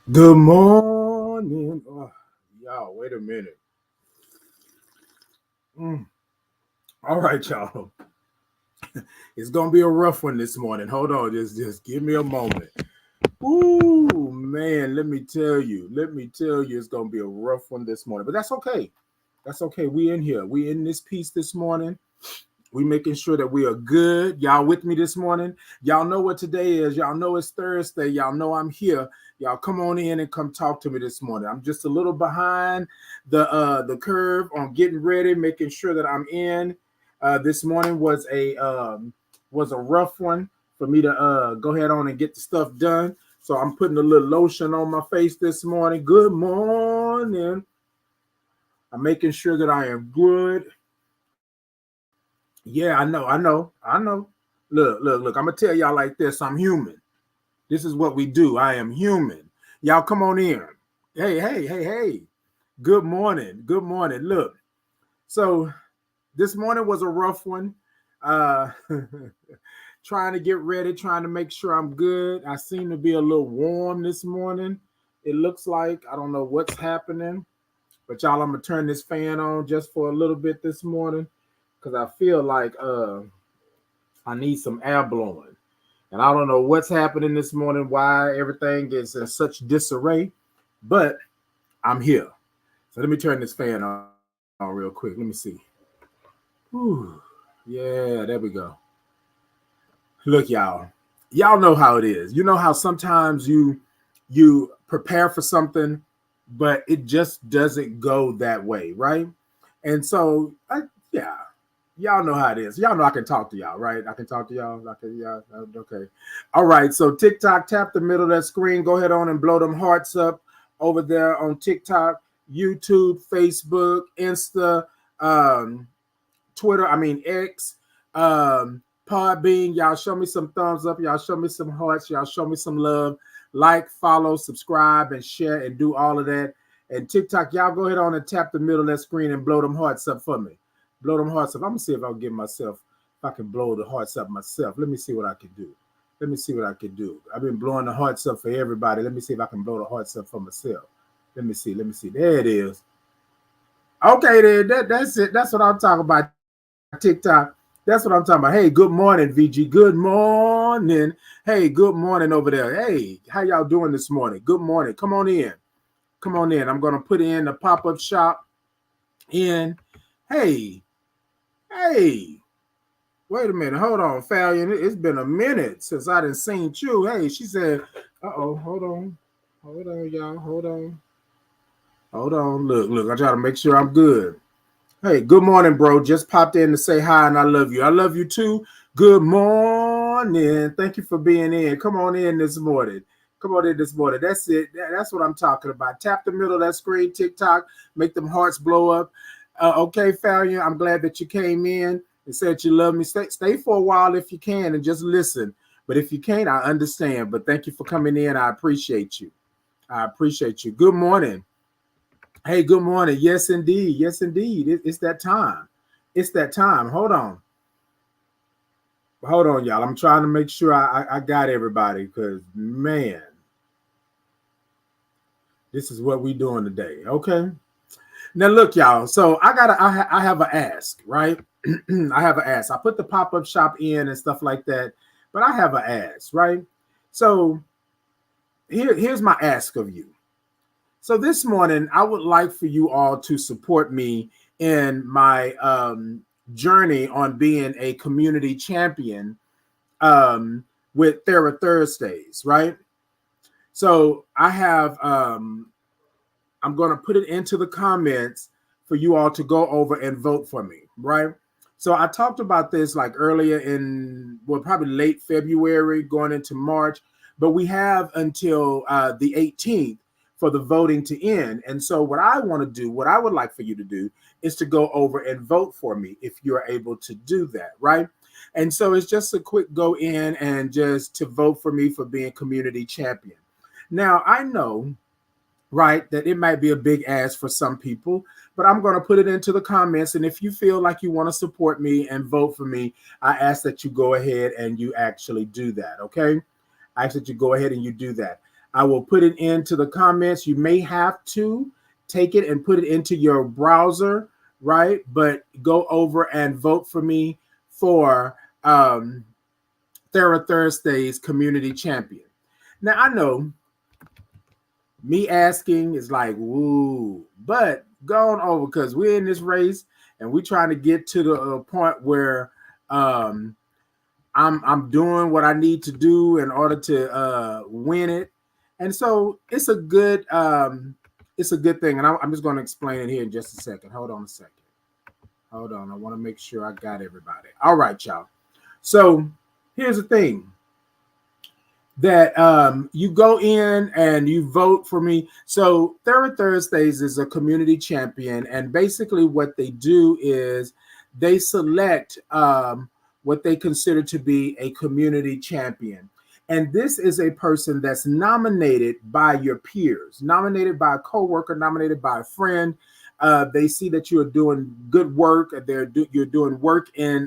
Good morning. Oh, y'all, wait a minute. Mm. All right, y'all. It's gonna be a rough one this morning. Hold on, just give me a moment. Ooh, man, let me tell you, it's gonna be a rough one this morning. But that's okay. That's okay. We in here. We in this piece this morning. We making sure that we are good. Y'all with me this morning? Y'all know what today is. Y'all know it's Thursday. Y'all know I'm here. Y'all come on in and come talk to me this morning. I'm just a little behind the curve on getting ready, making sure that I'm in. This morning was a rough one for me to go ahead on and get the stuff done. So I'm putting a little lotion on my face this morning. Good morning. I'm making sure that I am good. Yeah, I know. Look. I'm gonna tell y'all like this. I'm human. This is what we do. I am human. Y'all come on in. Hey. Good morning. Good morning. Look, so this morning was a rough one. Uh trying to get ready, trying to make sure I'm good. I seem to be a little warm this morning. It looks like I don't know what's happening, but y'all, I'm gonna turn this fan on just for a little bit this morning because I feel like I need some air blowing. And I don't know what's happening this morning, why everything is in such disarray, but I'm here. So let me turn this fan on real quick. Let me see. Whew. Yeah, there we go. Look, y'all know how it is. You know how sometimes you prepare for something, but it just doesn't go that way, right? And so, yeah, y'all know how it is. Y'all know I can talk to y'all, right? I can talk to y'all. Yeah, okay. All right. So TikTok, tap the middle of that screen. Go ahead on and blow them hearts up over there on TikTok, YouTube, Facebook, Insta, um, Twitter. I mean X, Podbean. Y'all show me some thumbs up. Y'all show me some hearts. Y'all show me some love. Like, follow, subscribe, and share, and do all of that. And TikTok, y'all go ahead on and tap the middle of that screen and blow them hearts up for me. Blow them hearts up. I'm gonna see if I can give myself, if I can blow the hearts up myself. Let me see what I can do. Let me see what I can do. I've been blowing the hearts up for everybody. Let me see if I can blow the hearts up for myself. Let me see. Let me see. There it is. Okay, then that's it. That's what I'm talking about. TikTok. That's what I'm talking about. Hey, good morning, VG. Good morning. Hey, good morning over there. Hey, how y'all doing this morning? Good morning. Come on in. Come on in. I'm gonna put in the pop-up shop in. Hey, hey. Wait a minute. Hold on, Fallion. It's been a minute since I didn't seen you. Hey, she said, uh-oh, hold on. Hold on, y'all. Hold on. Hold on. Look. I try to make sure I'm good. Hey, good morning, bro. Just popped in to say hi and I love you. I love you too. Good morning. Thank you for being in. Come on in this morning. Come on in this morning. That's it. That's what I'm talking about. Tap the middle of that screen, TikTok, make them hearts blow up. Okay, Fallion, I'm glad that you came in and said you love me. Stay for a while if you can and just listen. But if you can't, I understand. But thank you for coming in. I appreciate you. I appreciate you. Good morning. Hey, good morning. Yes, indeed. Yes, indeed. It's that time. It's that time. Hold on. Hold on, y'all. I'm trying to make sure I got everybody because, man, this is what we doing today. Okay. Now, look, y'all. So I have an ask, right? I have an ask. I put the pop up shop in and stuff like that, but I have an ask, right? So here's my ask of you. So this morning, I would like for you all to support me in my journey on being a community champion with Thera Thursdays, right? So I'm going to put it into the comments for you all to go over and vote for me, right? So I talked about this like earlier in, well, probably late February going into March, but we have until the 18th for the voting to end. And so what I want to do, what I would like for you to do is to go over and vote for me if you're able to do that, right? And so it's just a quick go in and just to vote for me for being community champion. Now, I know, right, that it might be a big ask for some people, but I'm going to put it into the comments. And if you feel like you want to support me and vote for me, I ask that you go ahead and you actually do that. Okay. I ask that you go ahead and you do that. I will put it into the comments. You may have to take it and put it into your browser, right? But go over and vote for me for Thera Thursday's community champion. Now, I know me asking is like, woo, but going over because we're in this race and we're trying to get to the point where I'm doing what I need to do in order to win it. And so it's a good thing. And I'm just going to explain it here in just a second. Hold on a second. Hold on. I want to make sure I got everybody. All right, y'all. So here's the thing. That you go in and you vote for me. So Thera Thursdays is a community champion, and basically what they do is they select what they consider to be a community champion. And this is a person that's nominated by your peers, nominated by a coworker, nominated by a friend. They see that you're doing good work. You're doing work in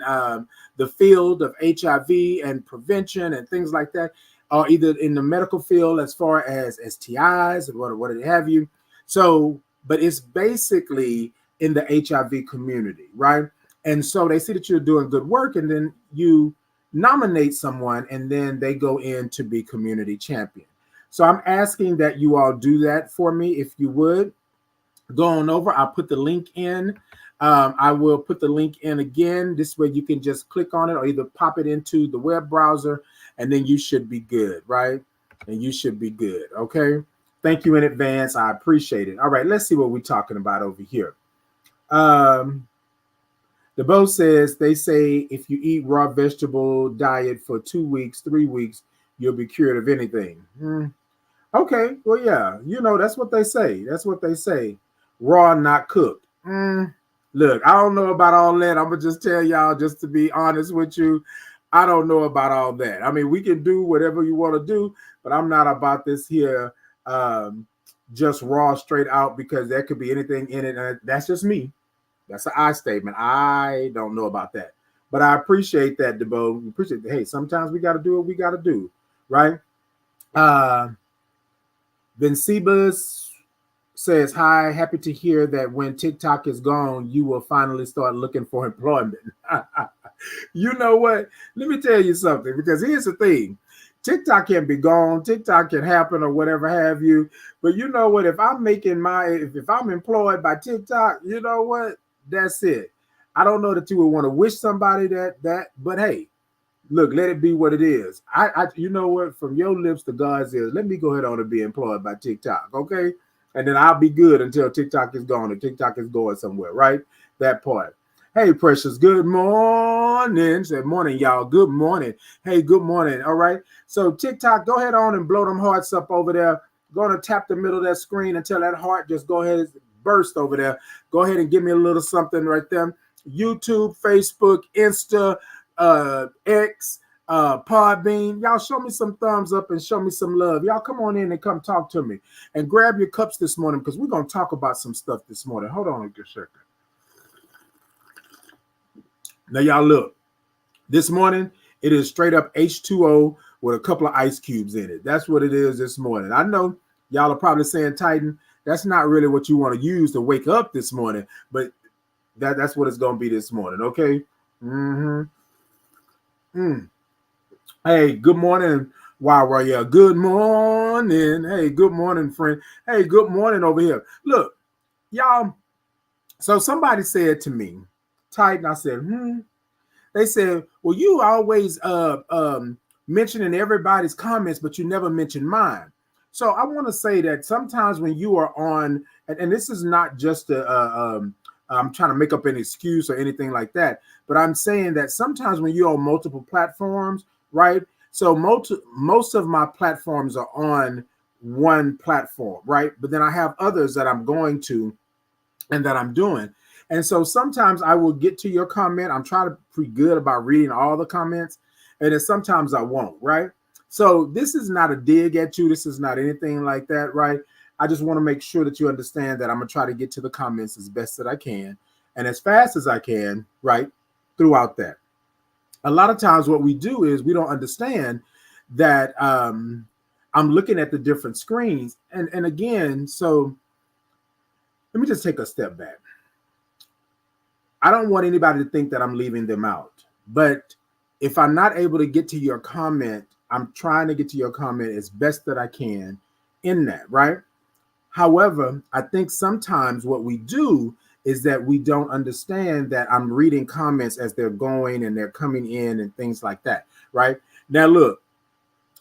the field of HIV and prevention and things like that. Or either in the medical field as far as STIs and what have you. So, but it's basically in the HIV community, right? And so they see that you're doing good work, and then you nominate someone, and then they go in to be community champion. So I'm asking that you all do that for me, if you would. Go on over. I'll put the link in. I will put the link in again. This way you can just click on it or either pop it into the web browser, and then you should be good, right? And you should be good, okay? Thank you in advance. I appreciate it. All right, let's see what we're talking about over here. The Bo says, they say if you eat raw vegetable diet for 2 weeks, 3 weeks, you'll be cured of anything. Okay, well, yeah, that's what they say. That's what they say. Raw, not cooked. Look, I don't know about all that. I'm going to just tell y'all, just to be honest with you, I don't know about all that. I mean, we can do whatever you want to do, but I'm not about this here just raw straight out, because there could be anything in it. And that's just me. That's an I statement. I don't know about that. But I appreciate that, Debo. Appreciate that. Hey, sometimes we got to do what we got to do, right? Ben Sebas says, hi, happy to hear that when TikTok is gone, you will finally start looking for employment. You know what? Let me tell you something, because here's the thing. TikTok can be gone. TikTok can happen or whatever have you. But you know what? If I'm employed by TikTok, you know what? That's it. I don't know that you would want to wish somebody that, but hey, look, let it be what it is. You know what? From your lips to God's ears, let me go ahead on and be employed by TikTok, okay? And then I'll be good until TikTok is gone or TikTok is going somewhere, right? That part. Hey, Precious, good morning. Good morning, y'all. Good morning. Hey, good morning. All right. So TikTok, go ahead on and blow them hearts up over there. Go on and tap the middle of that screen until that heart just go ahead and burst over there. Go ahead and give me a little something right there. YouTube, Facebook, Insta, X, Podbean. Y'all show me some thumbs up and show me some love. Y'all come on in and come talk to me. And grab your cups this morning, because we're going to talk about some stuff this morning. Hold on a second. Now, y'all look. This morning, it is straight up H2O with a couple of ice cubes in it. That's what it is this morning. I know y'all are probably saying, Titan, that's not really what you want to use to wake up this morning, but that's what it's going to be this morning, okay? Hey, good morning, Wow, yeah. Good morning. Hey, good morning, friend. Hey, good morning over here. Look, y'all, so somebody said to me, Titan, I said, They said, well, you always mentioning everybody's comments, but you never mention mine. So I want to say that sometimes when you are on, and this is not just I'm trying to make up an excuse or anything like that, but I'm saying that sometimes when you're on multiple platforms, right? So most of my platforms are on one platform, right? But then I have others that I'm going to and that I'm doing. And so sometimes I will get to your comment. I'm trying to be pretty good about reading all the comments. And then sometimes I won't, right? So this is not a dig at you. This is not anything like that, right? I just want to make sure that you understand that I'm going to try to get to the comments as best that I can and as fast as I can, right, throughout that. A lot of times what we do is we don't understand that I'm looking at the different screens. And again, so let me just take a step back. I don't want anybody to think that I'm leaving them out. But if I'm not able to get to your comment, I'm trying to get to your comment as best that I can in that, right? However, I think sometimes what we do is that we don't understand that I'm reading comments as they're going and they're coming in and things like that, right? Now, look,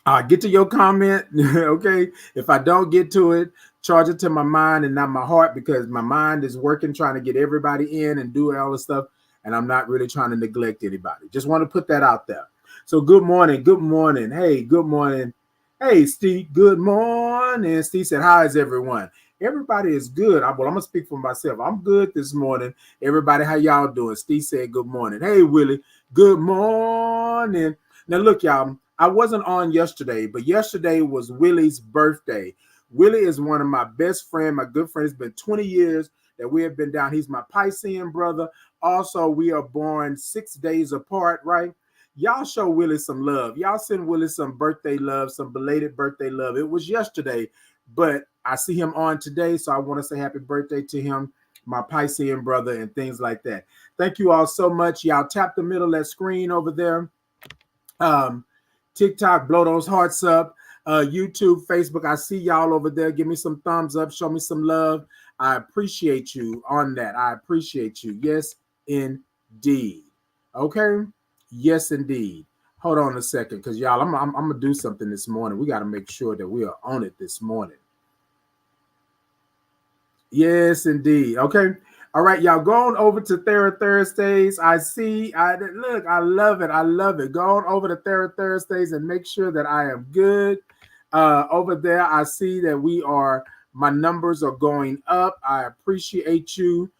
I'll get to your comment, okay? If I don't get to it, charge it to my mind and not my heart, because my mind is working trying to get everybody in and do all this stuff, and I'm not really trying to neglect anybody. Just want to put that out there. So good morning, good morning. Hey, good morning. Hey, Steve, good morning. Steve said, how is everyone? Everybody is good. Well, I'm going to speak for myself. I'm good this morning. Everybody, how y'all doing? Steve said, good morning. Hey, Willie, good morning. Now, look, y'all, I wasn't on yesterday, but yesterday was Willie's birthday. Willie is one of my best friends, my good friend. It's been 20 years that we have been down. He's my Piscean brother. Also, we are born 6 days apart, right? Y'all show Willie some love. Y'all send Willie some birthday love, some belated birthday love. It was yesterday, but I see him on today, so I want to say happy birthday to him, my Piscean brother, and things like that. Thank you all so much. Y'all tap the middle of that screen over there. TikTok, blow those hearts up. YouTube, Facebook, I see y'all over there. Give me some thumbs up. Show me some love. I appreciate you on that. I appreciate you. Yes, indeed. Okay? Yes, indeed. Hold on a second, because y'all, I'm going to do something this morning. We got to make sure that we are on it this morning. Yes, indeed. Okay. All right, y'all, go on over to Thera Thursdays. I love it. I love it. Go on over to Thera Thursdays and make sure that I am good. Over there, I see that my numbers are going up. I appreciate you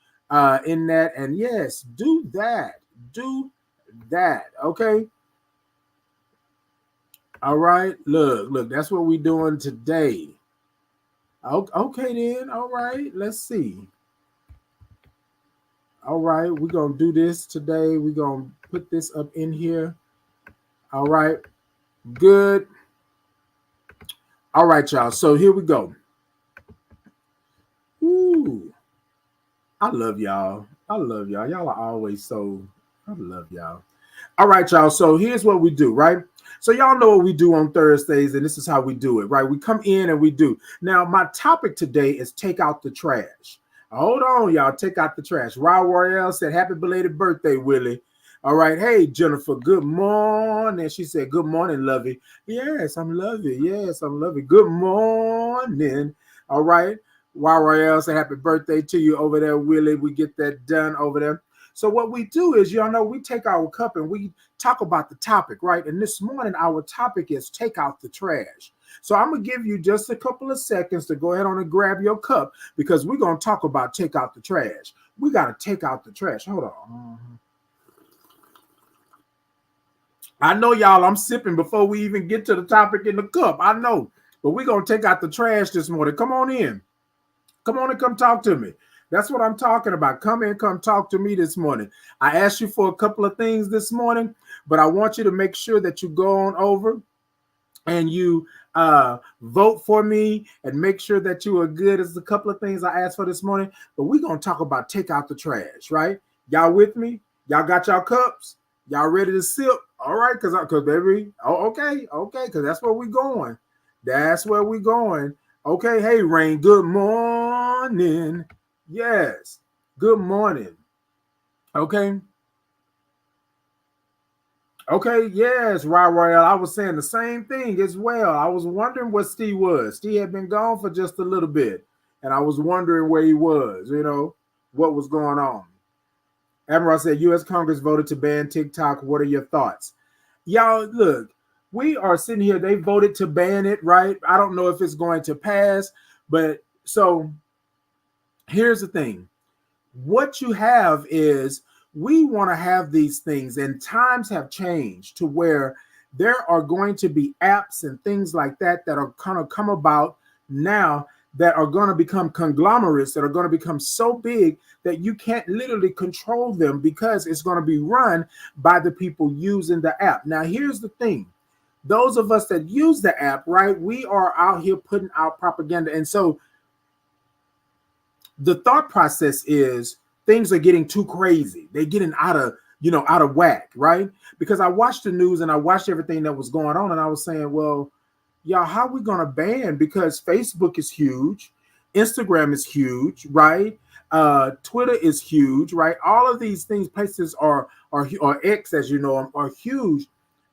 in that. And yes, do that. Do that. Okay. All right. Look, that's what we're doing today. Okay, then. All right. Let's see. All right, we're going to do this today. We're going to put this up in here. All right, good. All right, y'all. So here we go. Ooh, I love y'all. I love y'all. Y'all are always so, I love y'all. All right, y'all. So here's what we do, right? So y'all know what we do on Thursdays, and this is how we do it, right? We come in and we do. Now, my topic today is take out the trash. Hold on, y'all. Take out the trash. Ra Royale said, happy belated birthday, Willie. All right. Hey, Jennifer, good morning. She said, good morning, Lovey. Yes, I'm Lovey. Yes, I'm Lovey. Good morning. All right. Ra Royale said, happy birthday to you over there, Willie. We get that done over there. So what we do is, y'all know, we take our cup and we talk about the topic, right? And this morning, our topic is take out the trash. So I'm going to give you just a couple of seconds to go ahead on and grab your cup, because we're going to talk about take out the trash. We got to take out the trash. Hold on. I know, y'all, I'm sipping before we even get to the topic in the cup. I know, but we're going to take out the trash this morning. Come on in. Come on and come talk to me. That's what I'm talking about. Come in, come talk to me this morning. I asked you for a couple of things this morning, but I want you to make sure that you go on over and you vote for me and make sure that you are good. There's a couple of things I asked for this morning, but we're going to talk about take out the trash, right? Y'all with me? Y'all got y'all cups? Y'all ready to sip? All right, because baby, okay, because that's where we're going. That's where we're going. Okay, hey, Rain, good morning. Yes, good morning. Okay. Okay, yes, Royale. I was saying the same thing as well. I was wondering what Steve was. Steve had been gone for just a little bit, and I was wondering where he was, what was going on. Admiral said, U.S. Congress voted to ban TikTok. What are your thoughts? Y'all, look, we are sitting here. They voted to ban it, right? I don't know if it's going to pass, but so here's the thing. What you have is we want to have these things, and times have changed to where there are going to be apps and things like that that are kind of come about now that are going to become conglomerates, that are going to become so big that you can't literally control them because it's going to be run by the people using the app. Now, here's the thing. those of us that use the app, right, we are out here putting out propaganda. And so the thought process is things are getting too crazy. They're getting out of whack, right? Because I watched the news and I watched everything that was going on, and I was saying, well, y'all, how are we going to ban? Because Facebook is huge, Instagram is huge, right? Twitter is huge, right? All of these things, places are X, as you know, are huge.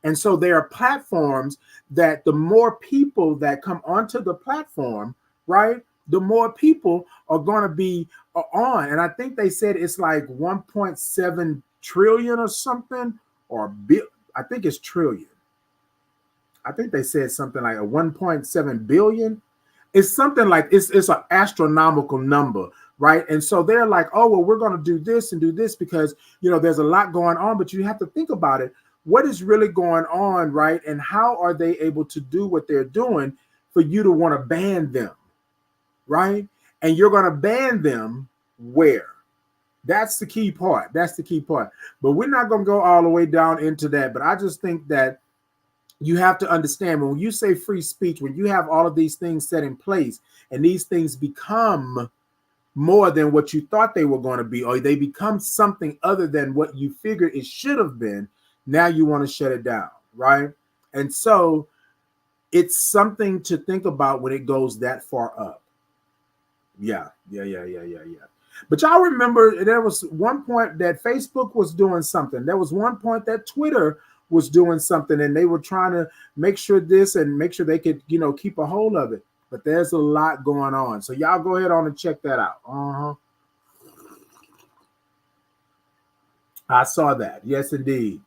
And so there are platforms that the more people that come onto the platform, right, the more people are going to be on. And I think they said it's like 1.7 trillion or something, I think it's trillion. I think they said something like a 1.7 billion. It's something like it's an astronomical number, right? And so they're like, oh, well, we're going to do this and do this because, there's a lot going on, but you have to think about it. What is really going on, right? And how are they able to do what they're doing for you to want to ban them, right? And you're going to ban them where? That's the key part. That's the key part. But we're not going to go all the way down into that. But I just think that you have to understand when you say free speech, when you have all of these things set in place and these things become more than what you thought they were going to be, or they become something other than what you figured it should have been, now you want to shut it down, right? And so it's something to think about when it goes that far up. Yeah. But y'all remember there was one point that Facebook was doing something. There was one point that Twitter was doing something, and they were trying to make sure this and make sure they could, keep a hold of it. But there's a lot going on. So y'all go ahead on and check that out. I saw that. Yes, indeed.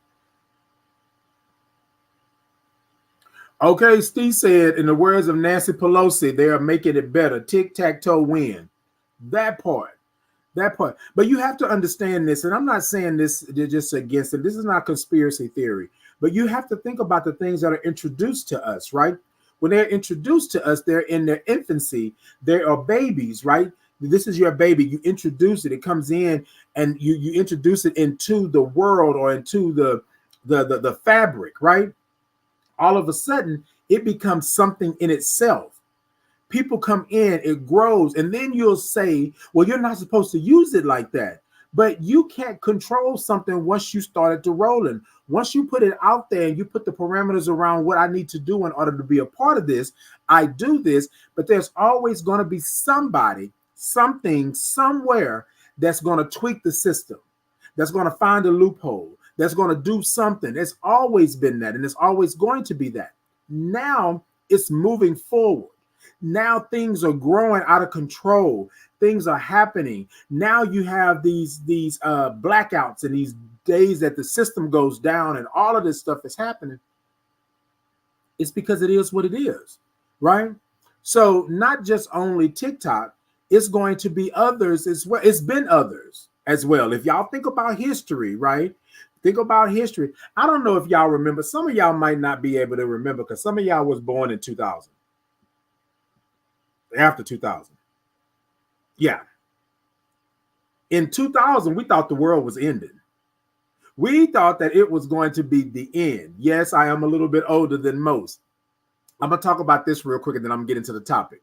Okay, Steve said, in the words of Nancy Pelosi, they are making it better. Tic-tac-toe win. That part. But you have to understand this, and I'm not saying this just against it. This is not conspiracy theory. But you have to think about the things that are introduced to us, right? When they're introduced to us, they're in their infancy. They are babies, right? This is your baby. You introduce it. It comes in, and you introduce it into the world or into the fabric, right? All of a sudden, it becomes something in itself. People come in, it grows, and then you'll say, well, you're not supposed to use it like that. But you can't control something once you started to rolling. Once you put it out there and you put the parameters around what I need to do in order to be a part of this, I do this, but there's always going to be somebody, something, somewhere that's going to tweak the system, that's going to find a loophole, that's going to do something. It's always been that, and it's always going to be that. Now it's moving forward. Now things are growing out of control. Things are happening. Now you have these blackouts and these days that the system goes down and all of this stuff is happening. It's because it is what it is, right? So not just only TikTok, it's going to be others as well. It's been others as well. If y'all think about history, right? Think about history. I don't know if y'all remember. Some of y'all might not be able to remember because some of y'all was born in 2000. After 2000. Yeah. In 2000, we thought the world was ending. We thought that it was going to be the end. Yes, I am a little bit older than most. I'm going to talk about this real quick and then I'm going to get into the topic.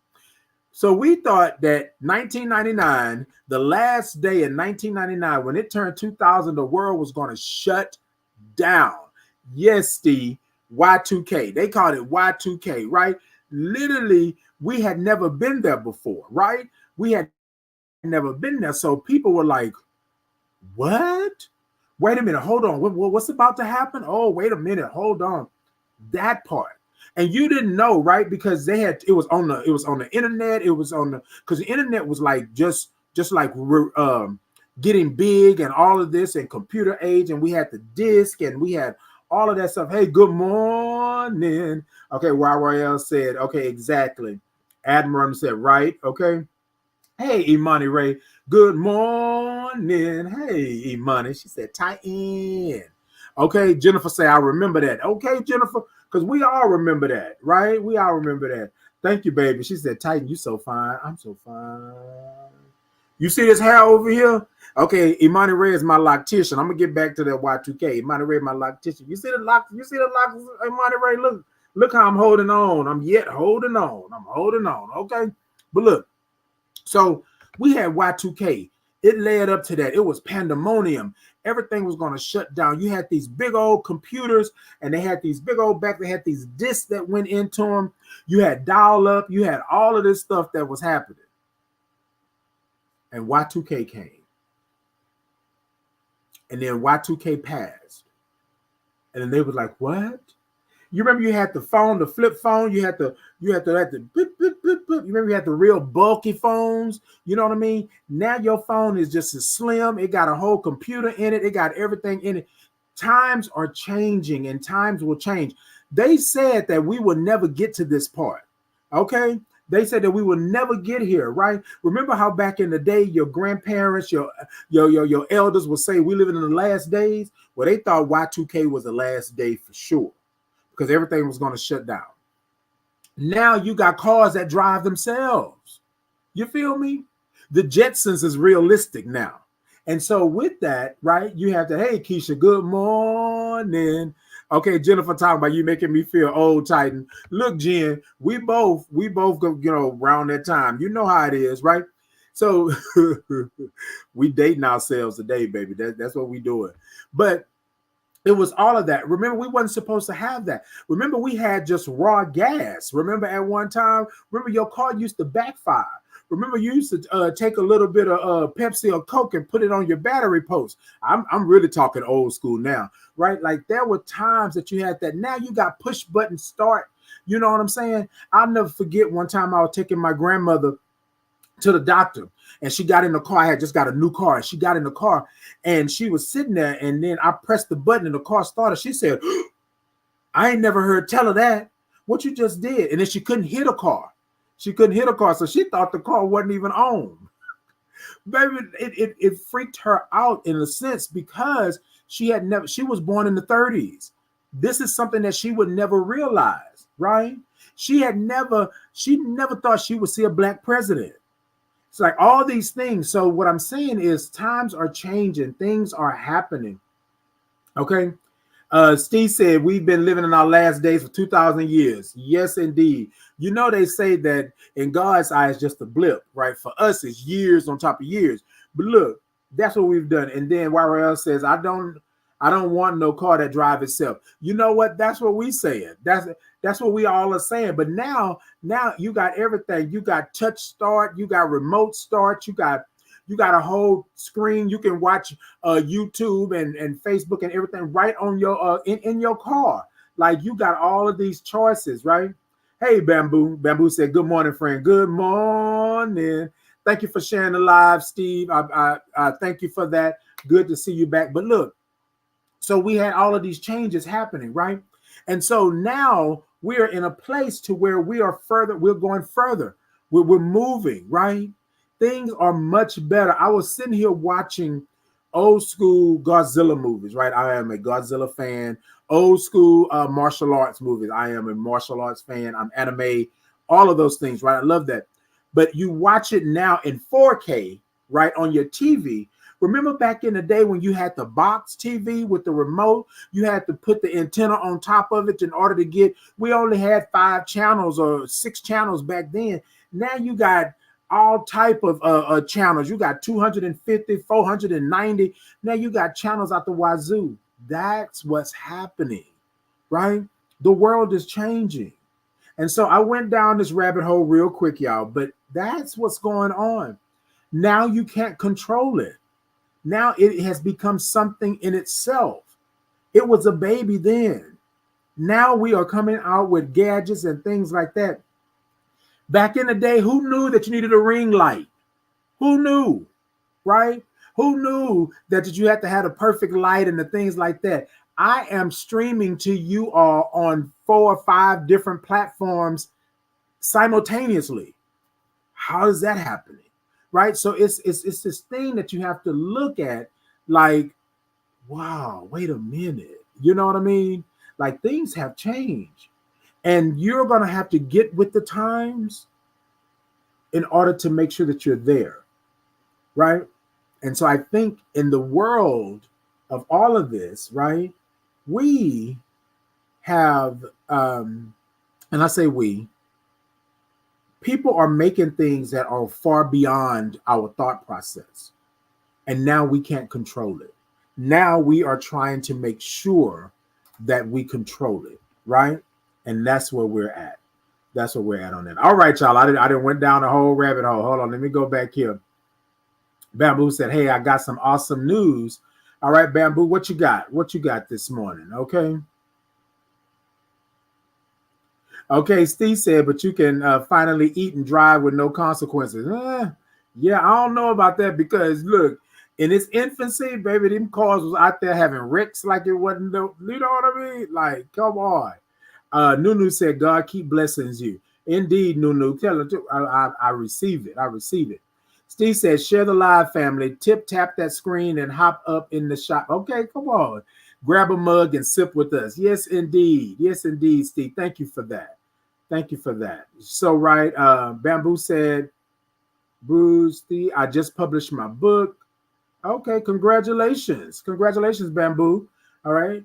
So we thought that 1999, the last day in 1999, when it turned 2000, the world was going to shut down. Yes, Steve, Y2K. They called it Y2K, right? Literally, we had never been there before, right? We had never been there. So people were like, what? Wait a minute, hold on. What's about to happen? Oh, wait a minute, hold on. That part. And you didn't know, right? Because it was on the internet. It was on because the internet was like just like getting big and all of this and computer age, and we had the disc and we had all of that stuff. Hey, good morning. Okay, YYL said, okay, exactly. Admiral said, right, okay. Hey, Imani Ray, good morning. Hey, Imani. She said, Titan. Okay, Jennifer said, I remember that. Okay, Jennifer, because we all remember that, right? We all remember that. Thank you, baby. She said, Titan, you so fine. I'm so fine. You see this hair over here? Okay, Imani Ray is my loctician. I'm gonna get back to that Y2K. Imani Ray, my loctician. You see the locks, Imani Ray? Look, Look how I'm holding on. I'm yet holding on. I'm holding on. Okay. But look, so we had Y2K. It led up to that. It was pandemonium. Everything was going to shut down. You had these big old computers and they had these big old back. They had these discs that went into them. You had dial up. You had all of this stuff that was happening. And Y2K came. And then Y2K passed. And then they was like, what? You remember you had the phone, the flip phone, you had the beep, beep, beep, beep. You remember you had the real bulky phones, you know what I mean? Now your phone is just as slim, it got a whole computer in it, it got everything in it. Times are changing and times will change. They said that we will never get to this part. Okay? They said that we will never get here, right? Remember how back in the day, your grandparents, your elders would say we living in the last days? Well, they thought Y2K was the last day for sure, because everything was going to shut down. Now you got cars that drive themselves. You feel me? The Jetsons is realistic now. And so with that, right, you have to, hey, Keisha, good morning. Okay, Jennifer talking about you making me feel old, Titan. Look, Jen, we both go, around that time. You know how it is, right? So we dating ourselves today, baby. That's what we doing. But it was all of that. Remember, we wasn't supposed to have that. Remember, we had just raw gas. Remember at one time, remember your car used to backfire. Remember, you used to take a little bit of Pepsi or Coke and put it on your battery post. I'm really talking old school now, right? Like there were times that you had that. Now you got push button start. You know what I'm saying? I'll never forget one time I was taking my grandmother to the doctor and she got in the car. I had just got a new car and she got in the car and she was sitting there and then I pressed the button and the car started. She said, I ain't never heard tell her that. What you just did. And then she couldn't hit a car. She couldn't hit a car. So she thought the car wasn't even on. Baby, it freaked her out in a sense because she was born in the 30s. This is something that she would never realize, right? She never thought she would see a black president. It's like all these things. So what I'm saying is times are changing. Things are happening. Okay. Steve said, we've been living in our last days for 2,000 years. Yes, indeed. You know, they say that in God's eyes, just a blip, right? For us, it's years on top of years. But look, that's what we've done. And then YRL says, I don't want no car that drives itself. You know what? That's what we saying. That's what we all are saying. But now you got everything. You got touch start. You got remote start. You got a whole screen. You can watch YouTube and Facebook and everything right on your in your car. Like you got all of these choices, right? Hey, Bamboo. Bamboo said, good morning, friend. Good morning. Thank you for sharing the live, Steve. I thank you for that. Good to see you back. But look, so we had all of these changes happening, right? And so now we're in a place to where we're going further. We're moving, right? Things are much better. I was sitting here watching old school Godzilla movies, right? I am a Godzilla fan. Old school martial arts movies. I am a martial arts fan. I'm anime, all of those things, right? I love that. But you watch it now in 4K, right, on your TV. Remember back in the day when you had the box TV with the remote, you had to put the antenna on top of it in order to get, we only had 5 channels or 6 channels back then. Now you got all type of channels. You got 250, 490. Now you got channels out the wazoo. That's what's happening, right? The world is changing. And so I went down this rabbit hole real quick, y'all, but that's what's going on. Now you can't control it. Now it has become something in itself. It was a baby then. Now we are coming out with gadgets and things like that. Back in the day, who knew that you needed a ring light? Who knew, right? Who knew that you had to have a perfect light and the things like that? I am streaming to you all on 4 or 5 different platforms simultaneously. How is that happening? Right? So it's this thing that you have to look at like, wow, wait a minute. You know what I mean? Like things have changed. And you're going to have to get with the times in order to make sure that you're there. Right? And so I think in the world of all of this, right, we have and I say we, people are making things that are far beyond our thought process. And now we can't control it. Now we are trying to make sure that we control it, right? And that's where we're at. That's where we're at on that. All right, y'all. I didn't went down the whole rabbit hole. Hold on, let me go back here. Bamboo said, "Hey, I got some awesome news." All right, Bamboo, what you got? What you got this morning? Okay. Okay, Steve said, but you can finally eat and drive with no consequences. Yeah, I don't know about that because look, in its infancy, baby, them cars was out there having wrecks like it wasn't. You know what I mean? Like, come on. Nunu said, "God keep blessings you." Indeed, Nunu. Tell her I receive it. I receive it. Steve said, "Share the live, family. Tip tap that screen and hop up in the shop." Okay, come on. Grab a mug and sip with us. Yes, indeed. Yes, indeed, Steve. Thank you for that. Thank you for that. So, right. Bamboo said, "Bruce, Steve, I just published my book." Okay, congratulations. Congratulations, Bamboo. All right.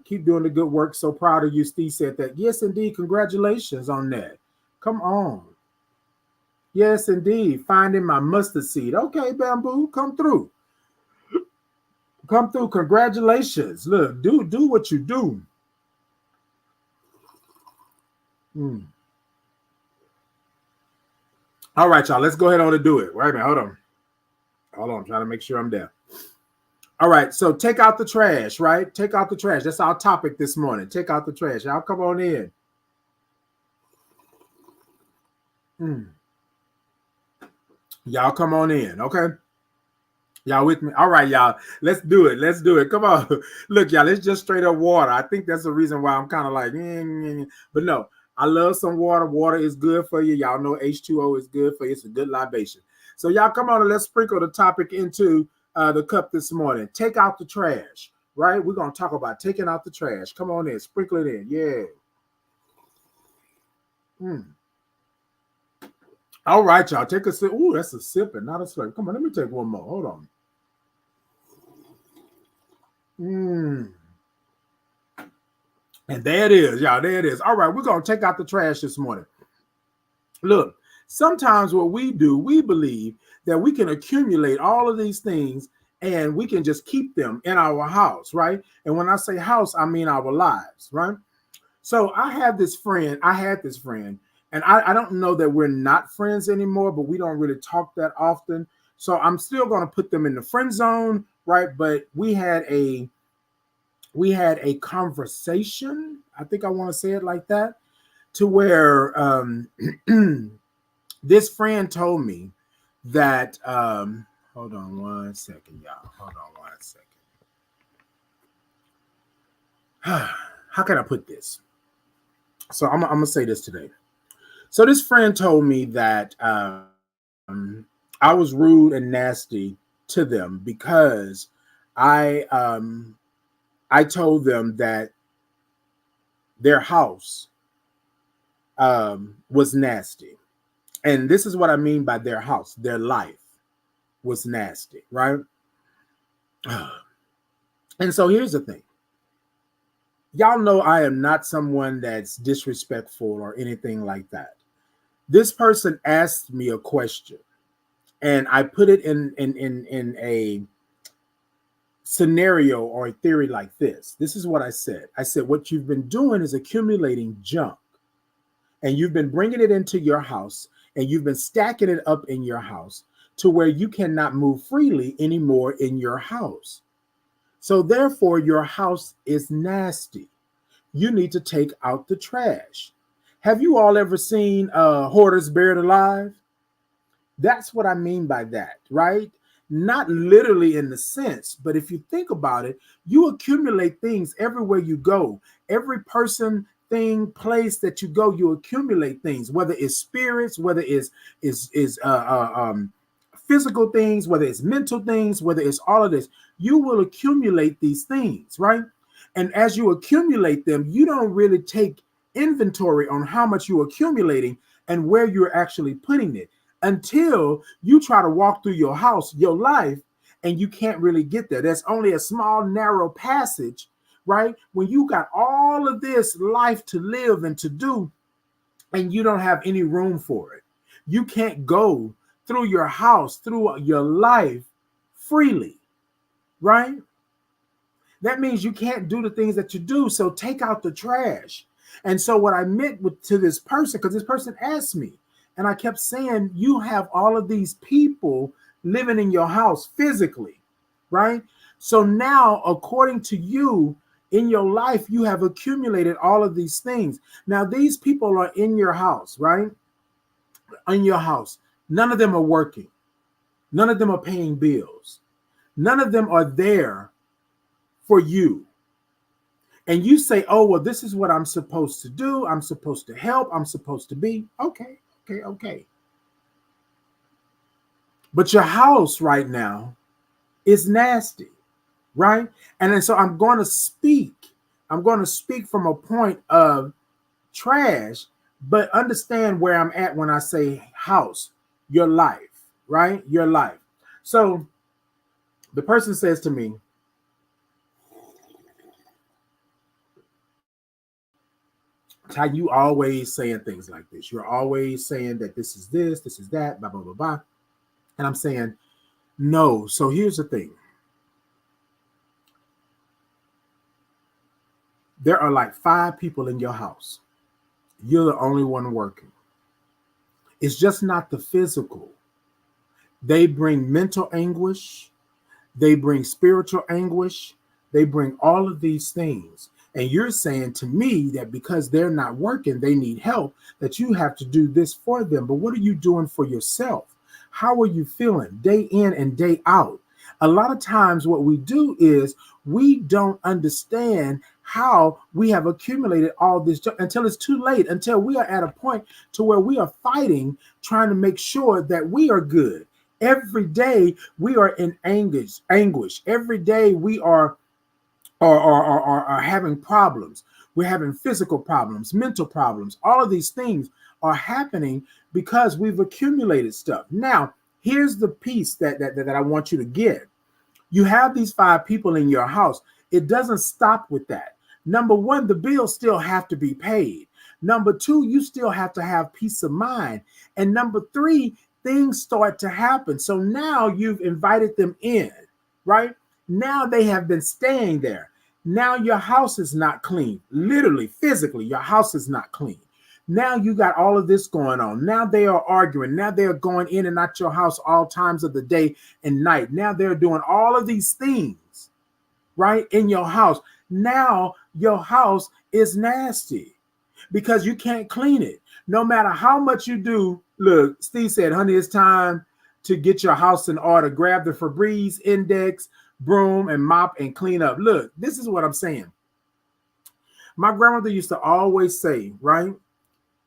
Keep doing the good work. So proud of you. Steve said that. Yes, indeed. Congratulations on that. Come on. Yes, indeed. Finding my mustard seed. Okay, Bamboo, come through. Come through. Congratulations. Look, do what you do. Mm. All right, y'all. Let's go ahead on and do it. Wait a minute. Hold on. Hold on. I'm trying to make sure I'm there. All right. So take out the trash, right? Take out the trash. That's our topic this morning. Take out the trash. Y'all come on in. Mm. Y'all come on in. Okay. Y'all with me? All right, y'all. Let's do it. Let's do it. Come on. Look, y'all, it's just straight up water. I think that's the reason why I'm kind of like, but no, I love some water. Water is good for you. Y'all know H2O is good for you. It's a good libation. So y'all come on and let's sprinkle the topic into the cup this morning. Take out the trash, right? We're going to talk about taking out the trash. Come on in. Sprinkle it in. Yeah. Mm. All right, y'all. Take a sip. Ooh, that's a sip and not a slurp. Come on, let me take one more. Hold on. Mm. And there it is, y'all. There it is. All right, we're going to take out the trash this morning. Look, sometimes what we do, we believe that we can accumulate all of these things and we can just keep them in our house, right? And when I say house, I mean our lives, right? So I had this friend, and I don't know that we're not friends anymore, but we don't really talk that often. So I'm still going to put them in the friend zone, right? But we had a conversation. I think I want to say it like that, to where this friend told me that hold on one second, y'all. Hold on one second. How can I put this? So I'm gonna say this today. So this friend told me that I was rude and nasty to them because I told them that their house was nasty. And this is what I mean by their house. Their life was nasty, right? And so here's the thing. Y'all know I am not someone that's disrespectful or anything like that. This person asked me a question, and I put it in a scenario or a theory like this. This is what I said. I said, what you've been doing is accumulating junk, and you've been bringing it into your house, and you've been stacking it up in your house to where you cannot move freely anymore in your house. So therefore, your house is nasty. You need to take out the trash. Have you all ever seen hoarders buried alive? That's what I mean by that, right? Not literally in the sense, but if you think about it, you accumulate things everywhere you go. Every person, thing, place that you go, you accumulate things, whether it's spirits, whether it's physical things, whether it's mental things, whether it's all of this. You will accumulate these things, right? And as you accumulate them, you don't really take inventory on how much you're accumulating and where you're actually putting it until you try to walk through your house, your life, and you can't really get there. There's only a small, narrow passage right? When you got all of this life to live and to do, and you don't have any room for it. You can't go through your house, through your life freely, right? That means you can't do the things that you do. So take out the trash. And so what I meant to this person, because this person asked me, and I kept saying, you have all of these people living in your house physically, right? So now, according to you, in your life, you have accumulated all of these things. Now, these people are in your house, right? In your house. None of them are working. None of them are paying bills. None of them are there for you. And you say, oh, well, this is what I'm supposed to do. I'm supposed to help. I'm supposed to be. Okay. But your house right now is nasty, right? And then so I'm going to speak from a point of trash, but understand where I'm at when I say house, your life, right? Your life. So the person says to me, Ty, you always saying things like this. You're always saying that this is that, blah, blah, blah, blah. And I'm saying, no. So here's the thing. There are like 5 people in your house. You're the only one working. It's just not the physical. They bring mental anguish. They bring spiritual anguish. They bring all of these things. And you're saying to me that because they're not working, they need help, that you have to do this for them. But what are you doing for yourself? How are you feeling day in and day out? A lot of times what we do is we don't understand how we have accumulated all this until it's too late, until we are at a point to where we are fighting, trying to make sure that we are good. Every day we are in anguish. Every day we are having problems. We're having physical problems, mental problems. All of these things are happening because we've accumulated stuff. Now, here's the piece that I want you to get. You have these 5 people in your house. It doesn't stop with that. Number 1, the bills still have to be paid. Number 2, you still have to have peace of mind. And number 3, things start to happen. So now you've invited them in, right? Now they have been staying there. Now your house is not clean. Literally, physically, your house is not clean. Now you got all of this going on. Now they are arguing. Now they're going in and out your house all times of the day and night. Now they're doing all of these things, right, in your house. Now your house is nasty because you can't clean it. No matter how much you do. Look, Steve said, honey, it's time to get your house in order. Grab the Febreze index, broom, and mop and clean up. Look, this is what I'm saying. My grandmother used to always say, right,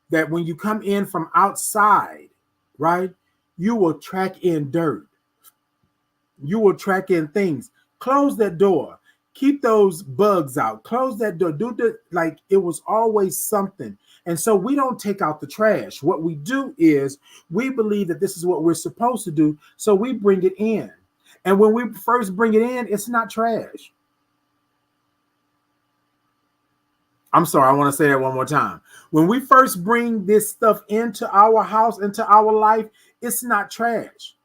that when you come in from outside, right, you will track in dirt. You will track in things. Close that door. Keep those bugs out. Close that door. Like it was always something. And so we don't take out the trash. What we do is we believe that this is what we're supposed to do. So we bring it in. And when we first bring it in, it's not trash. I'm sorry, I want to say that one more time. When we first bring this stuff into our house, into our life, it's not trash.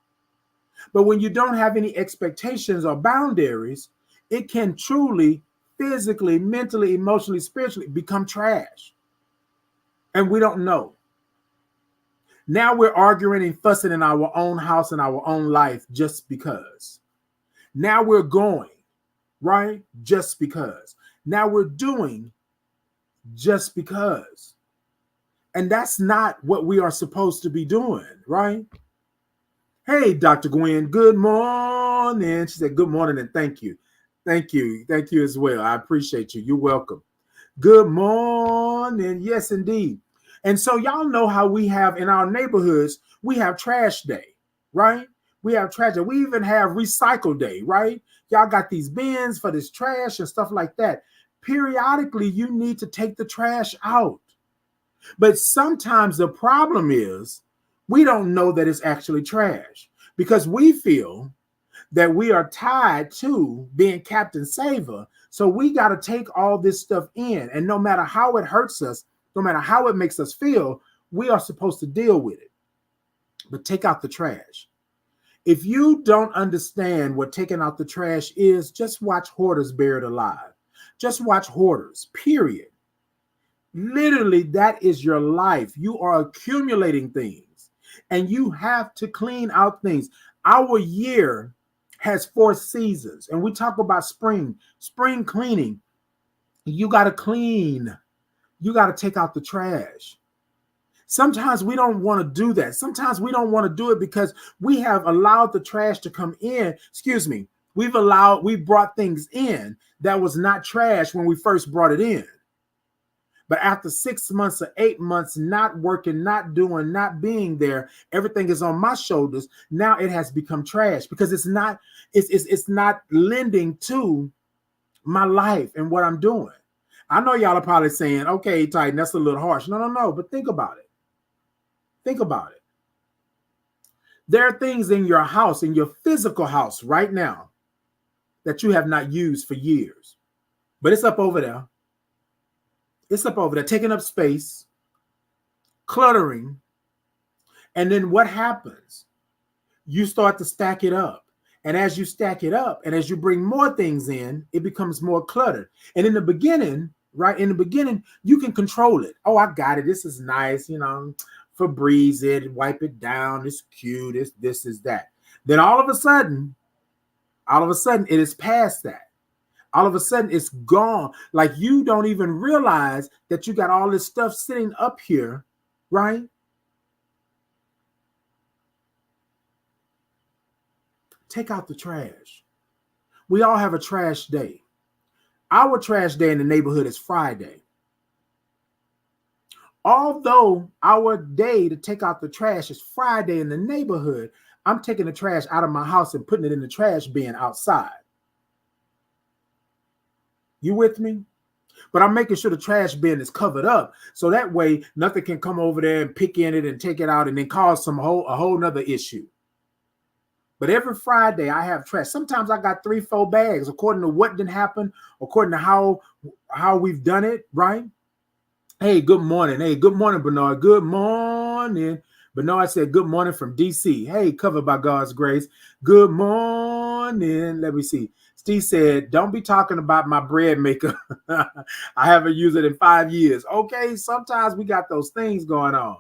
But when you don't have any expectations or boundaries, it can truly, physically, mentally, emotionally, spiritually become trash. And we don't know. Now we're arguing and fussing in our own house and our own life just because. Now we're going, right? Just because. Now we're doing just because. And that's not what we are supposed to be doing, right? Hey, Dr. Gwen, good morning. She said, good morning and thank you. Thank you. Thank you as well. I appreciate you. You're welcome. Good morning. Yes, indeed. And so y'all know how we have in our neighborhoods, we have trash day, right? We have trash day. We even have recycle day, right? Y'all got these bins for this trash and stuff like that. Periodically, you need to take the trash out. But sometimes the problem is we don't know that it's actually trash because we feel that we are tied to being Captain Saver. So we got to take all this stuff in. And no matter how it hurts us, no matter how it makes us feel, we are supposed to deal with it. But take out the trash. If you don't understand what taking out the trash is, just watch Hoarders Buried Alive. Just watch Hoarders, period. Literally, that is your life. You are accumulating things and you have to clean out things. Our year has 4 seasons, and we talk about spring cleaning. You got to clean. You got to take out the trash. Sometimes we don't want to do that. Sometimes we don't want to do it because we have allowed the trash to come in. Excuse me. We brought things in that was not trash when we first brought it in. But after 6 months or 8 months, not working, not doing, not being there, everything is on my shoulders. Now it has become trash because it's not lending to my life and what I'm doing. I know y'all are probably saying, okay, Titan, that's a little harsh. No. But think about it. Think about it. There are things in your house, in your physical house right now, that you have not used for years. But it's up over there. It's up over there, taking up space, cluttering. And then what happens? You start to stack it up. And as you stack it up, and as you bring more things in, it becomes more cluttered. And in the beginning, right? In the beginning, you can control it. Oh, I got it. This is nice, Febreze it, wipe it down. It's cute. It's this is that. Then all of a sudden, it is past that. All of a sudden, it's gone. Like you don't even realize that you got all this stuff sitting up here, right? Take out the trash. We all have a trash day. Our trash day in the neighborhood is Friday. Although our day to take out the trash is Friday in the neighborhood, I'm taking the trash out of my house and putting it in the trash bin outside. You with me? But I'm making sure the trash bin is covered up so that way nothing can come over there and pick in it and take it out and then cause a whole nother issue. But every Friday I have trash. Sometimes I got 3-4 bags according to what didn't happen, according to how we've done it, right? Hey, good morning. Hey, good morning, Bernard. Good morning. Bernard said good morning from DC. Hey, covered by God's grace. Good morning. Let me see. Steve said, don't be talking about my bread maker. I haven't used it in 5 years. Okay, sometimes we got those things going on.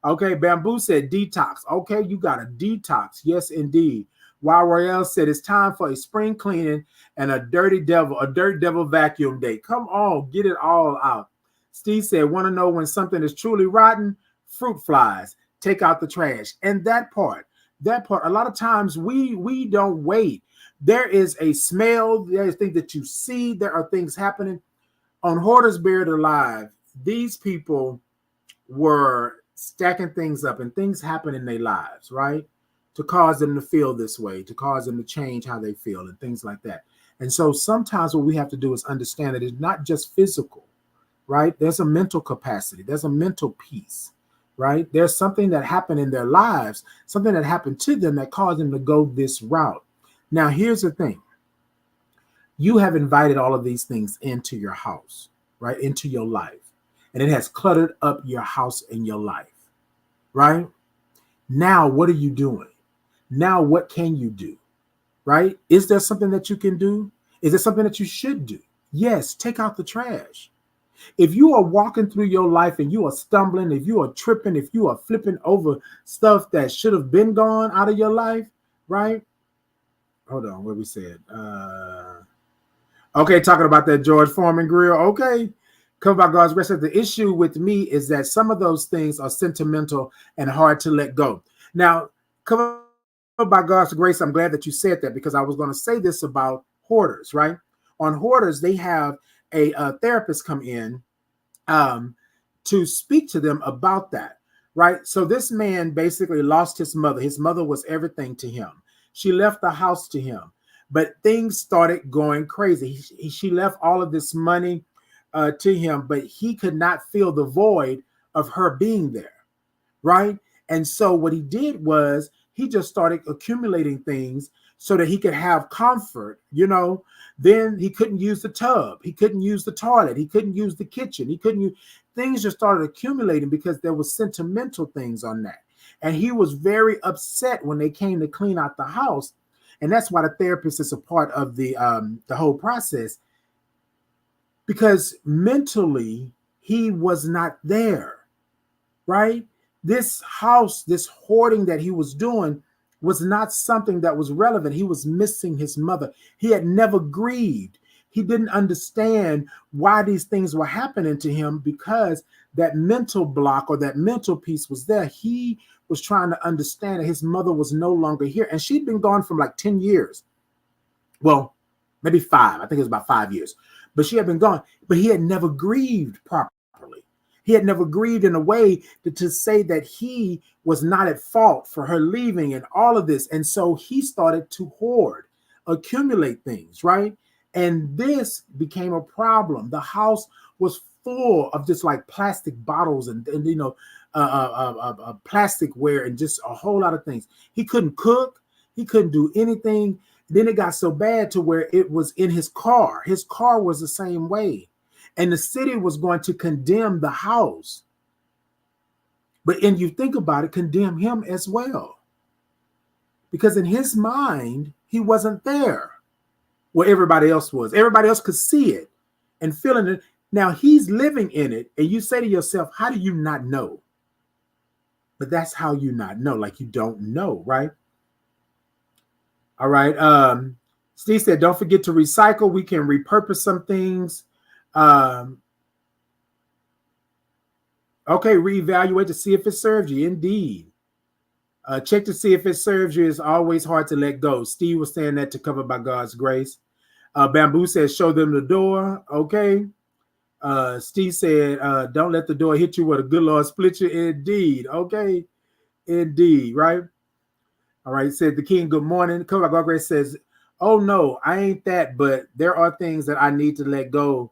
Okay, Bamboo said detox. Okay, you got a detox. Yes, indeed. While Royale said it's time for a spring cleaning and a dirt devil vacuum day. Come on, get it all out. Steve said, want to know when something is truly rotten? Fruit flies. Take out the trash. And that part, a lot of times we don't wait. There is a smell. There is things that you see. There are things happening. On Hoarders Buried Alive, these people were stacking things up and things happen in their lives, right? To cause them to feel this way, to cause them to change how they feel and things like that. And so sometimes what we have to do is understand that it's not just physical, right? There's a mental capacity. There's a mental piece, right? There's something that happened in their lives, something that happened to them that caused them to go this route. Now, here's the thing. You have invited all of these things into your house, right? Into your life. And it has cluttered up your house and your life, right? Now, what are you doing? Now, what can you do, right? Is there something that you can do? Is there something that you should do? Yes, take out the trash. If you are walking through your life and you are stumbling, if you are tripping, if you are flipping over stuff that should have been gone out of your life, right? Hold on, what we said. Okay, talking about that George Foreman grill. Okay. Come by God's grace. The issue with me is that some of those things are sentimental and hard to let go. Now, come by God's grace, I'm glad that you said that because I was going to say this about hoarders, right? On hoarders, they have a therapist come in to speak to them about that, right? So this man basically lost his mother. His mother was everything to him. She left the house to him, but things started going crazy. She left all of this money to him, but he could not fill the void of her being there, right? And so what he did was he just started accumulating things so that he could have comfort, then he couldn't use the tub. He couldn't use the toilet. He couldn't use the kitchen. He couldn't use, things just started accumulating because there was sentimental things on that. And he was very upset when they came to clean out the house. And that's why the therapist is a part of the whole process, because mentally he was not there, right? This house, this hoarding that he was doing was not something that was relevant. He was missing his mother. He had never grieved. He didn't understand why these things were happening to him, because that mental block or that mental piece was there. He was trying to understand that his mother was no longer here. And she'd been gone from like 10 years. Well, maybe 5. I think it was about 5 years. But she had been gone. But he had never grieved properly. He had never grieved in a way to say that he was not at fault for her leaving and all of this. And so he started to hoard, accumulate things, right? And this became a problem. The house was full of just like plastic bottles and plasticware and just a whole lot of things. He couldn't cook. He couldn't do anything. Then it got so bad to where it was in his car. His car was the same way. And the city was going to condemn the house. But and you think about it, condemn him as well. Because in his mind, he wasn't there where everybody else was. Everybody else could see it and feeling it. Now he's living in it. And you say to yourself, how do you not know? But that's how you not know. Like you don't know, right? All right. Steve said, don't forget to recycle. We can repurpose some things. Okay, reevaluate to see if it serves you. Indeed. Check to see if it serves you. It's always hard to let go. Steve was saying that to cover by God's grace. Bamboo says, show them the door. Okay. Steve said, don't let the door hit you where the good Lord split you. Indeed. Okay. Indeed. Right. All right. Said the King, good morning. Cover by God's grace says, oh no, I ain't that, but there are things that I need to let go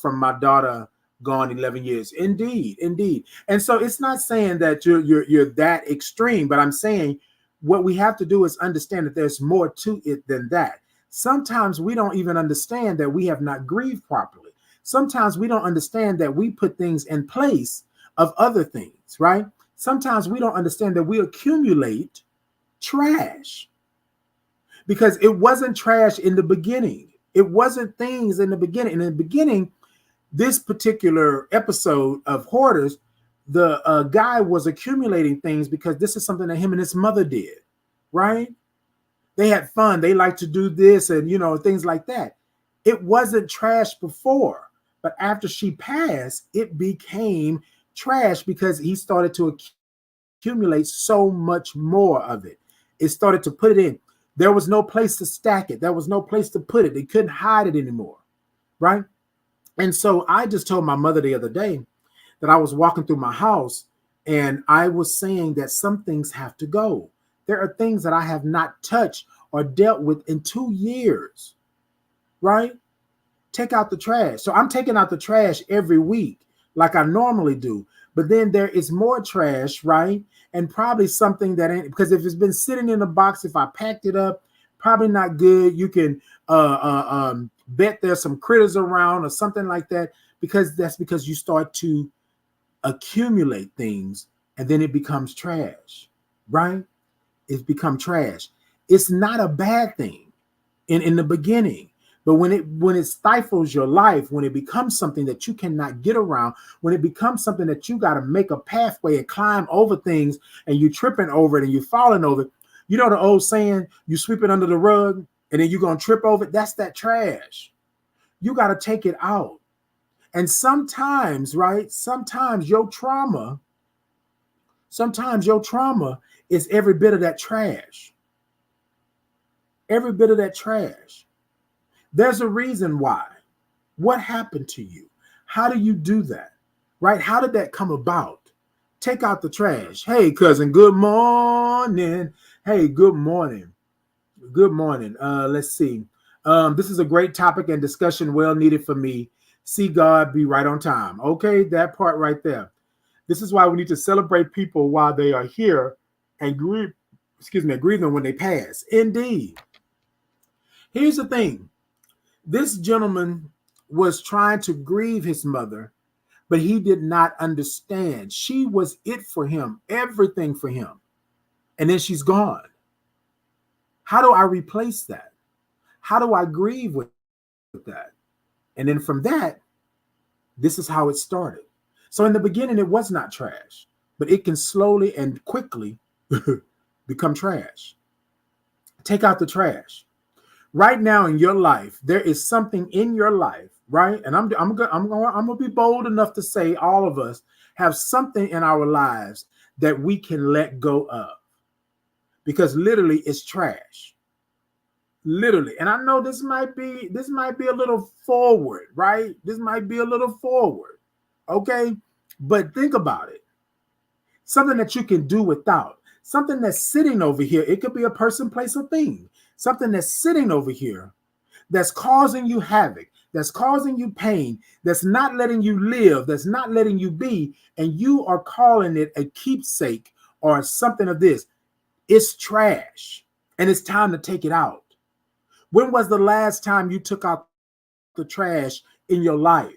from my daughter gone 11 years. Indeed, indeed. And so it's not saying that you're that extreme, but I'm saying what we have to do is understand that there's more to it than that. Sometimes we don't even understand that we have not grieved properly. Sometimes we don't understand that we put things in place of other things, right? Sometimes we don't understand that we accumulate trash because it wasn't trash in the beginning. It wasn't things in the beginning. In the beginning, this particular episode of Hoarders, the guy was accumulating things because this is something that him and his mother did, right? They had fun. They liked to do this and, things like that. It wasn't trash before, but after she passed, it became trash because he started to accumulate so much more of it. It started to put it in. There was no place to stack it. There was no place to put it. They couldn't hide it anymore, right? And so I just told my mother the other day that I was walking through my house and I was saying that some things have to go. There are things that I have not touched or dealt with in 2 years, right? Take out the trash. So I'm taking out the trash every week like I normally do. But then there is more trash, right? And probably something that ain't, because if it's been sitting in a box, if I packed it up, probably not good. You can bet there's some critters around or something like that, because you start to accumulate things and then it becomes trash, right? It's become trash. It's not a bad thing in the beginning. But when it stifles your life, when it becomes something that you cannot get around, when it becomes something that you got to make a pathway and climb over things and you're tripping over it and you're falling over it, you know the old saying, you sweep it under the rug and then you're going to trip over it? That's that trash. You got to take it out. And sometimes, right, sometimes your trauma is every bit of that trash. Every bit of that trash. There's a reason why. What happened to you? How do you do that? Right? How did that come about? Take out the trash. Hey, cousin, good morning. Hey, good morning. Good morning. Let's see. This is a great topic and discussion, well needed for me. See God be right on time. Okay, that part right there. This is why we need to celebrate people while they are here and grieve them when they pass. Indeed. Here's the thing. This gentleman was trying to grieve his mother, but he did not understand. She was it for him, everything for him. And then she's gone. How do I replace that? How do I grieve with that? And then from that, this is how it started. So in the beginning, it was not trash, but it can slowly and quickly become trash. Take out the trash. Right now in your life, there is something in your life, right? And I'm gonna be bold enough to say all of us have something in our lives that we can let go of, because literally it's trash. Literally. And I know this might be a little forward, right? This might be a little forward. Okay? But think about it. Something that you can do without. Something that's sitting over here. It could be a person, place, or thing. Something that's sitting over here that's causing you havoc, that's causing you pain, that's not letting you live, that's not letting you be, and you are calling it a keepsake or something of this. It's trash, and it's time to take it out. When was the last time you took out the trash in your life?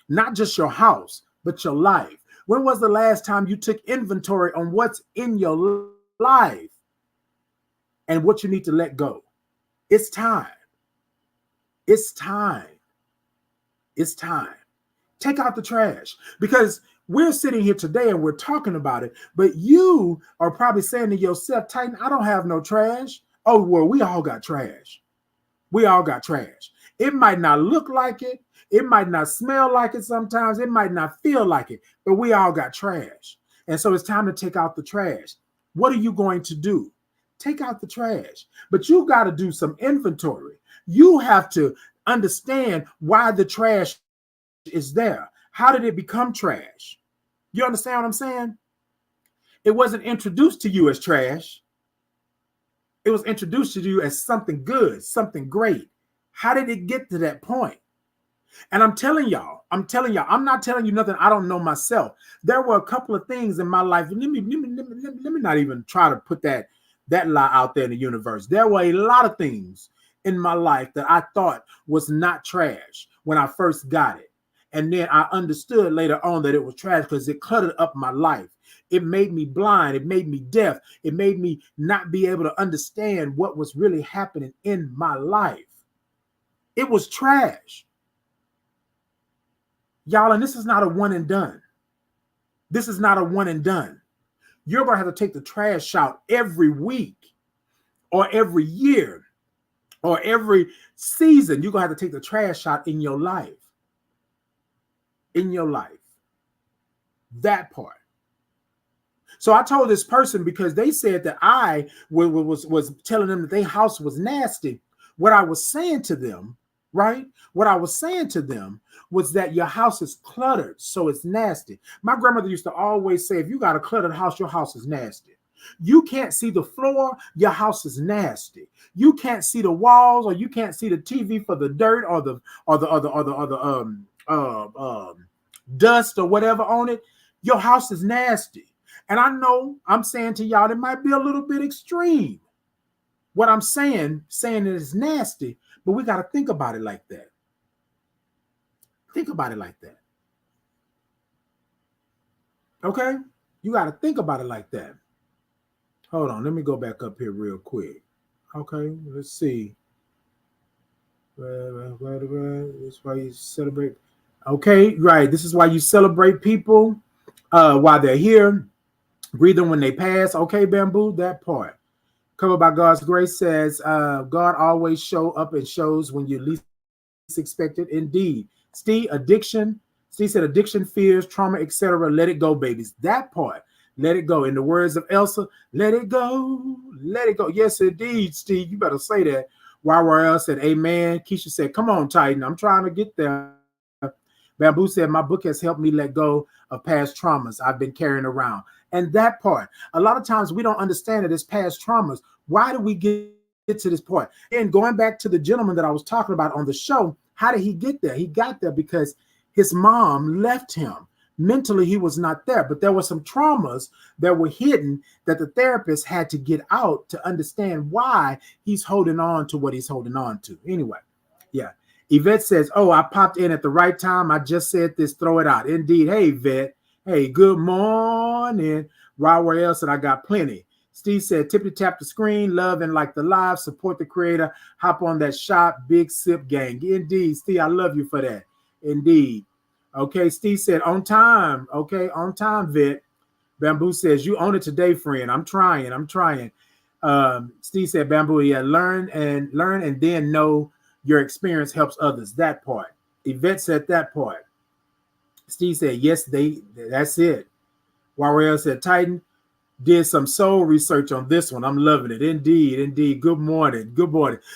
Not just your house, but your life. When was the last time you took inventory on what's in your life and what you need to let go? It's time. It's time. It's time. Take out the trash, because we're sitting here today and we're talking about it, but you are probably saying to yourself, Titan, I don't have no trash. Oh, well, we all got trash. We all got trash. It might not look like it. It might not smell like it sometimes. It might not feel like it, but we all got trash. And so it's time to take out the trash. What are you going to do? Take out the trash. But you got to do some inventory. You have to understand why the trash is there. How did it become trash? You understand what I'm saying? It wasn't introduced to you as trash. It was introduced to you as something good, something great. How did it get to that point? And I'm telling y'all, I'm not telling you nothing I don't know myself. There were a couple of things in my life. Let me not even try to put that lie out there in the universe. There were a lot of things in my life that I thought was not trash when I first got it. And then I understood later on that it was trash because it cluttered up my life. It made me blind. It made me deaf. It made me not be able to understand what was really happening in my life. It was trash. Y'all, and this is not a one and done. This is not a one and done. You're going to have to take the trash out every week or every year or every season. You're going to have to take the trash out in your life. In your life. That part. So I told this person, because they said that I was telling them that their house was nasty. What I was saying to them, right? What I was saying to them was that your house is cluttered, so it's nasty. My grandmother used to always say, if you got a cluttered house, your house is nasty. You can't see the floor, your house is nasty. You can't see the walls, or you can't see the TV for the dirt or the dust or whatever on it. Your house is nasty. And I know I'm saying to y'all, it might be a little bit extreme. What I'm saying it is nasty, but we got to think about it like that. Think about it like that. Okay? You got to think about it like that. Hold on. Let me go back up here real quick. Okay, let's see. That's why you celebrate. Okay, right. This is why you celebrate people while they're here. Breathing when they pass. Okay, Bamboo, that part. Covered by God's grace says, God always show up and shows when you least expect it. Indeed. Steve said addiction, fears, trauma, etc. Let it go, babies. That part. Let it go. In the words of Elsa, let it go. Let it go. Yes, indeed, Steve. You better say that. YRL said, amen. Keisha said, come on, Titan. I'm trying to get there. Bamboo said, my book has helped me let go of past traumas I've been carrying around. And that part, a lot of times we don't understand that it's past traumas. Why do we get to this point? And going back to the gentleman that I was talking about on the show, how did he get there? He got there because his mom left him. Mentally, he was not there, but there were some traumas that were hidden that the therapist had to get out to understand why he's holding on to what he's holding on to. Anyway, yeah. Yvette says, oh, I popped in at the right time. I just said this, throw it out. Indeed. Hey, Yvette. Hey, good morning. Robert L said, I got plenty. Steve said, tippity tap the screen, love and like the live, support the creator, hop on that shop, big sip gang. Indeed, Steve, I love you for that. Indeed. Okay, Steve said, on time. Okay, on time, Vet. Bamboo says, you own it today, friend. I'm trying. Steve said, Bamboo, yeah, learn and then know your experience helps others. That part. Yvette said that part. Steve said, yes, that's it. Warrior said, Titan did some soul research on this one. I'm loving it. Indeed. Good morning.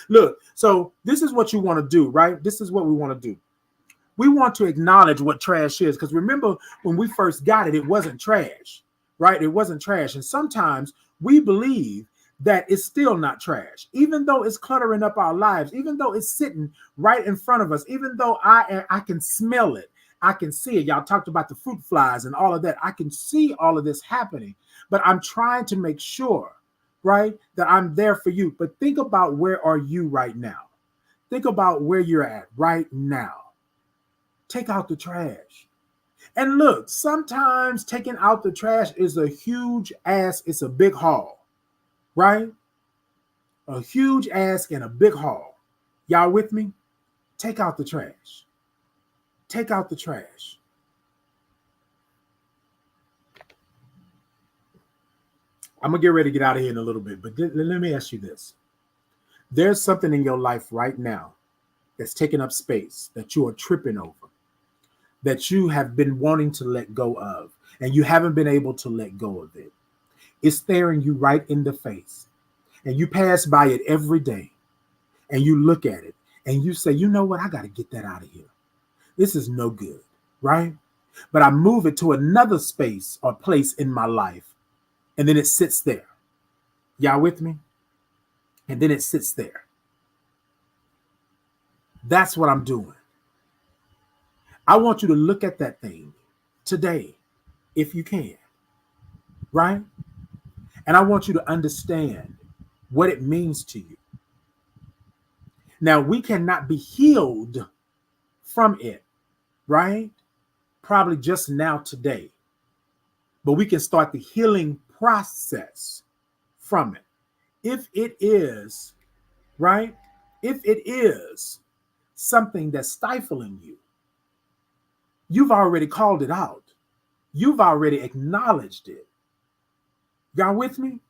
Look, so this is what you want to do, right? This is what we want to do. We want to acknowledge what trash is, because remember when we first got it, it wasn't trash, right? It wasn't trash. And sometimes we believe that it's still not trash, even though it's cluttering up our lives, even though it's sitting right in front of us, even though I can smell it. I can see it. Y'all talked about the fruit flies and all of that. I can see all of this happening, but I'm trying to make sure, right, that I'm there for you. But think about, where are you right now? Think about where you're at right now. Take out the trash. And look, sometimes taking out the trash is a huge ask. It's a big haul, right? A huge ask and a big haul. Y'all with me? Take out the trash. Take out the trash. I'm going to get ready to get out of here in a little bit, but let me ask you this. There's something in your life right now that's taking up space that you are tripping over, that you have been wanting to let go of, and you haven't been able to let go of it. It's staring you right in the face, and you pass by it every day, and you look at it, and you say, you know what? I got to get that out of here. This is no good, right? But I move it to another space or place in my life, and then it sits there. Y'all with me? And then it sits there. That's what I'm doing. I want you to look at that thing today, if you can, right? And I want you to understand what it means to you. Now, we cannot be healed from it, right? Probably just now today. But we can start the healing process from it. If it is, right? If it is something that's stifling you, you've already called it out. You've already acknowledged it. Y'all with me?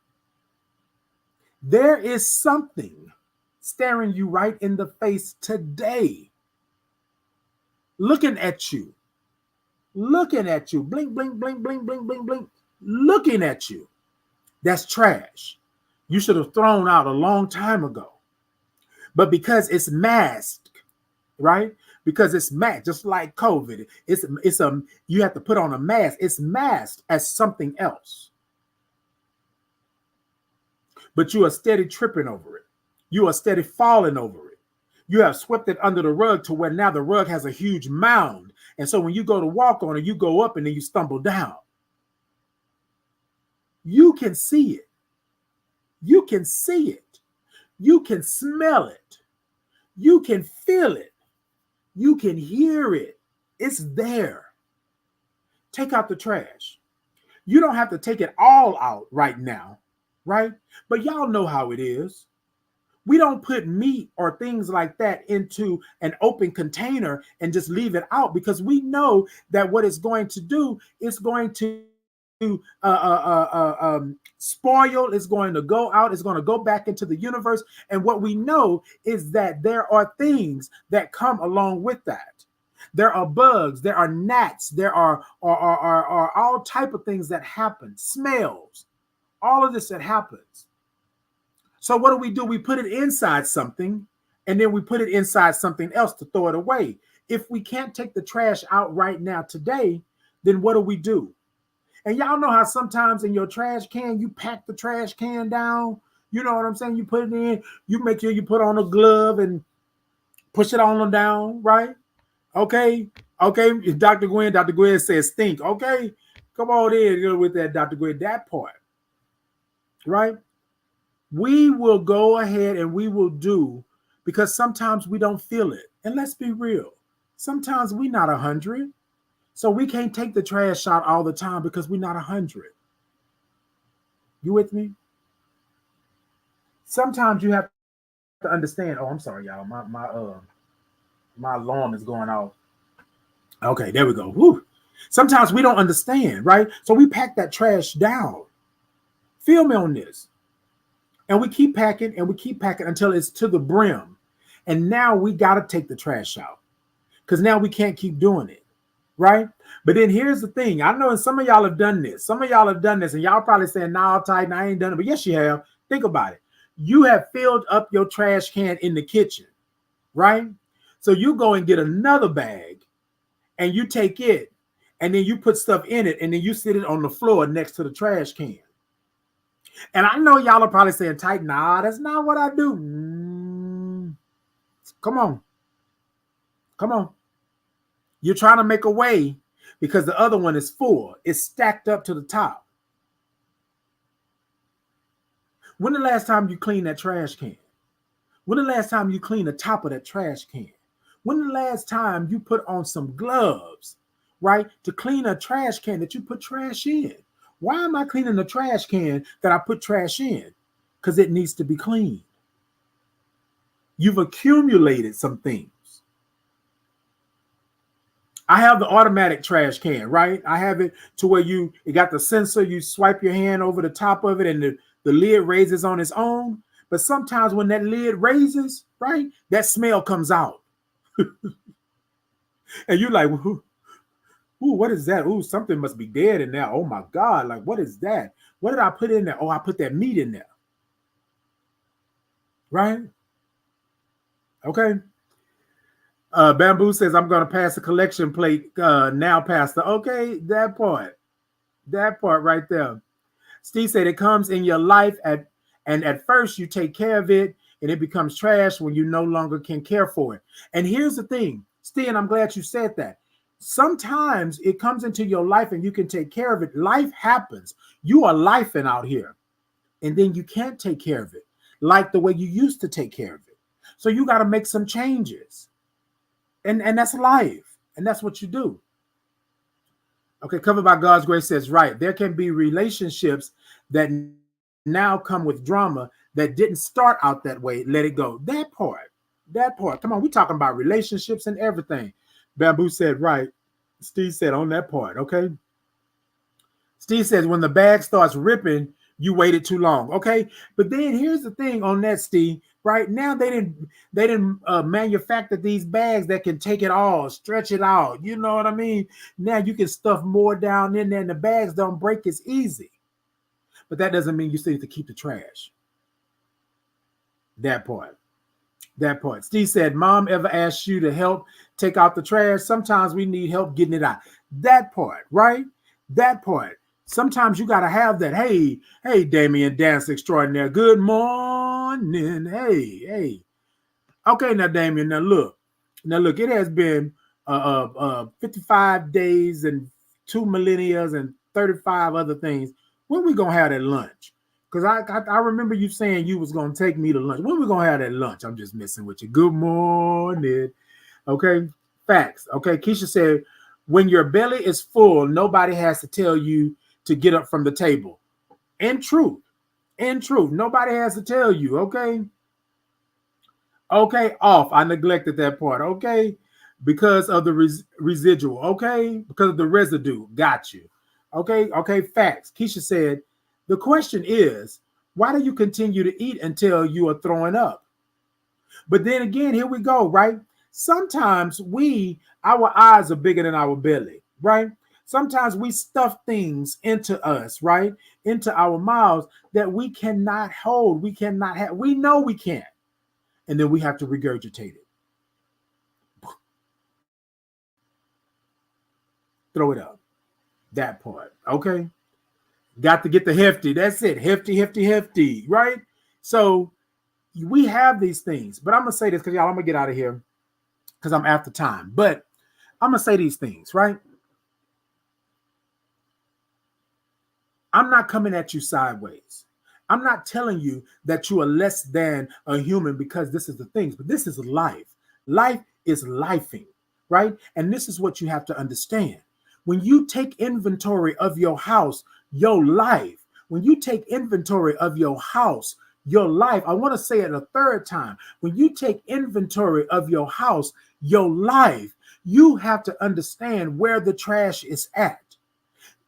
There is something staring you right in the face today, looking at you, blink, blink, blink, blink, blink, blink, blink, looking at you. That's trash. You should have thrown out a long time ago. But because it's masked, right? Because it's masked, just like COVID. You have to put on a mask. It's masked as something else. But you are steady tripping over it. You are steady falling over it. You have swept it under the rug to where now the rug has a huge mound. And so when you go to walk on it, you go up and then you stumble down. You can see it. You can see it. You can smell it. You can feel it. You can hear it. It's there. Take out the trash. You don't have to take it all out right now, right? But y'all know how it is. We don't put meat or things like that into an open container and just leave it out, because we know that what it's going to do is going to spoil. It's going to go out. It's going to go back into the universe. And what we know is that there are things that come along with that. There are bugs. There are gnats. There are all type of things that happen. Smells. All of this that happens. So what do? We put it inside something, and then we put it inside something else to throw it away. If we can't take the trash out right now today, then what do? And y'all know how sometimes in your trash can, you pack the trash can down. You know what I'm saying? You put it in, you make sure you put on a glove and push it on down, right? Okay. Okay, Dr. Gwen. Dr. Gwen says stink. Okay, come on in with that, Dr. Gwen. That part, right? We will go ahead and we will do because sometimes we don't feel it. And let's be real. Sometimes we're not 100. So we can't take the trash out all the time because we're not 100. You with me? Sometimes you have to understand. Oh, I'm sorry, y'all. My alarm is going off. Okay, there we go. Woo. Sometimes we don't understand, right? So we pack that trash down. Feel me on this. And we keep packing and we keep packing until it's to the brim. And now we got to take the trash out because now we can't keep doing it. Right? But then here's the thing. I know some of y'all have done this. Some of y'all have done this, and y'all probably saying, "Nah, Titan, I ain't done it." But yes, you have. Think about it. You have filled up your trash can in the kitchen, right? So you go and get another bag, and you take it, and then you put stuff in it, and then you sit it on the floor next to the trash can. And I know y'all are probably saying, "Titan, nah, that's not what I do." Come on. Come on. You're trying to make a way because the other one is full. It's stacked up to the top. When the last time you cleaned that trash can? When the last time you cleaned the top of that trash can? When the last time you put on some gloves, right, to clean a trash can that you put trash in? Why am I cleaning the trash can that I put trash in? Because it needs to be cleaned. You've accumulated some things. I have the automatic trash can, right? I have it to where it got the sensor, you swipe your hand over the top of it and the lid raises on its own. But sometimes when that lid raises, right, that smell comes out. And you're like, ooh, what is that? Ooh, something must be dead in there. Oh my God, like what is that? What did I put in there? Oh, I put that meat in there. Right? Okay. Bamboo says, I'm going to pass a collection plate now, Pastor. Okay, that part right there. Steve said it comes in your life and at first you take care of it and it becomes trash when you no longer can care for it. And here's the thing, Steve, and I'm glad you said that. Sometimes it comes into your life and you can take care of it. Life happens. You are lifing out here and then you can't take care of it like the way you used to take care of it. So you got to make some changes. And that's life. And that's what you do. Okay, Covered by God's Grace says, right, there can be relationships that now come with drama that didn't start out that way. Let it go. That part. Come on, we're talking about relationships and everything. Bamboo said, right. Steve said on that part, okay? Steve says, when the bag starts ripping, you waited too long, okay? But then here's the thing on that, Steve. Right now, they didn't manufacture these bags that can take it all, stretch it out. You know what I mean? Now you can stuff more down in there, and the bags don't break as easy. But that doesn't mean you still need to keep the trash. That part. Steve said, Mom ever asked you to help take out the trash? Sometimes we need help getting it out. That part, right? That part. Sometimes you got to have that. Hey, Damien Dance Extraordinaire. Good morning. Hey. Okay, now, Damien, now look, it has been 55 days and 2 millennia and 35 other things. When we going to have that lunch? Because I remember you saying you was going to take me to lunch. When we going to have that lunch? I'm just messing with you. Good morning. Okay, facts. Okay, Keisha said, when your belly is full, nobody has to tell you to get up from the table. In truth, nobody has to tell you, okay? Okay, off. I neglected that part, okay? Because of the residual, okay? Because of the residue. Got you. Okay, facts. Keisha said, the question is, why do you continue to eat until you are throwing up? But then again, here we go, right? Sometimes our eyes are bigger than our belly, right? Sometimes we stuff things into us, right? Into our mouths that we cannot hold. We cannot have. We know we can't. And then we have to regurgitate it. Throw it up. That part. Okay. Got to get the hefty. That's it. Hefty, right? So we have these things. But I'm going to say this because y'all, I'm going to get out of here because I'm after time. But I'm going to say these things, right? I'm not coming at you sideways. I'm not telling you that you are less than a human because this is the things, but this is life. Life is lifing, right? And this is what you have to understand. When you take inventory of your house, your life, when you take inventory of your house, your life, I want to say it a third time. When you take inventory of your house, your life, you have to understand where the trash is at.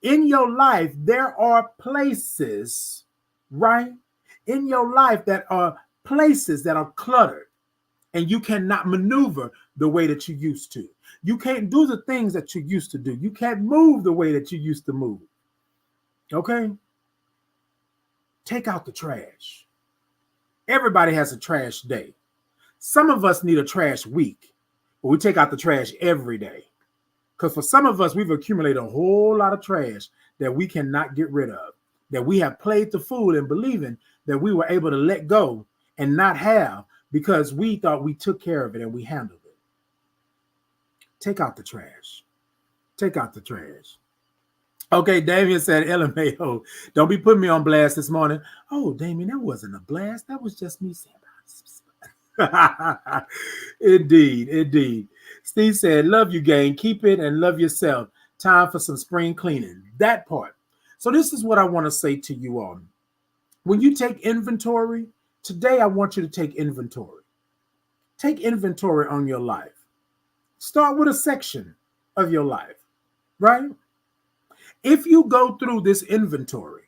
In your life, there are places, right? In your life that are places that are cluttered and you cannot maneuver the way that you used to. You can't do the things that you used to do. You can't move the way that you used to move. Okay? Take out the trash. Everybody has a trash day. Some of us need a trash week, but we take out the trash every day. Because for some of us, we've accumulated a whole lot of trash that we cannot get rid of, that we have played the fool in believing that we were able to let go and not have because we thought we took care of it and we handled it. Take out the trash. Take out the trash. Okay, Damien said, LMAO, don't be putting me on blast this morning. Oh, Damien, that wasn't a blast. That was just me saying. Indeed, indeed. Steve said, love you, gang. Keep it and love yourself. Time for some spring cleaning. That part. So this is what I want to say to you all. When you take inventory, today I want you to take inventory. Take inventory on your life. Start with a section of your life, right? If you go through this inventory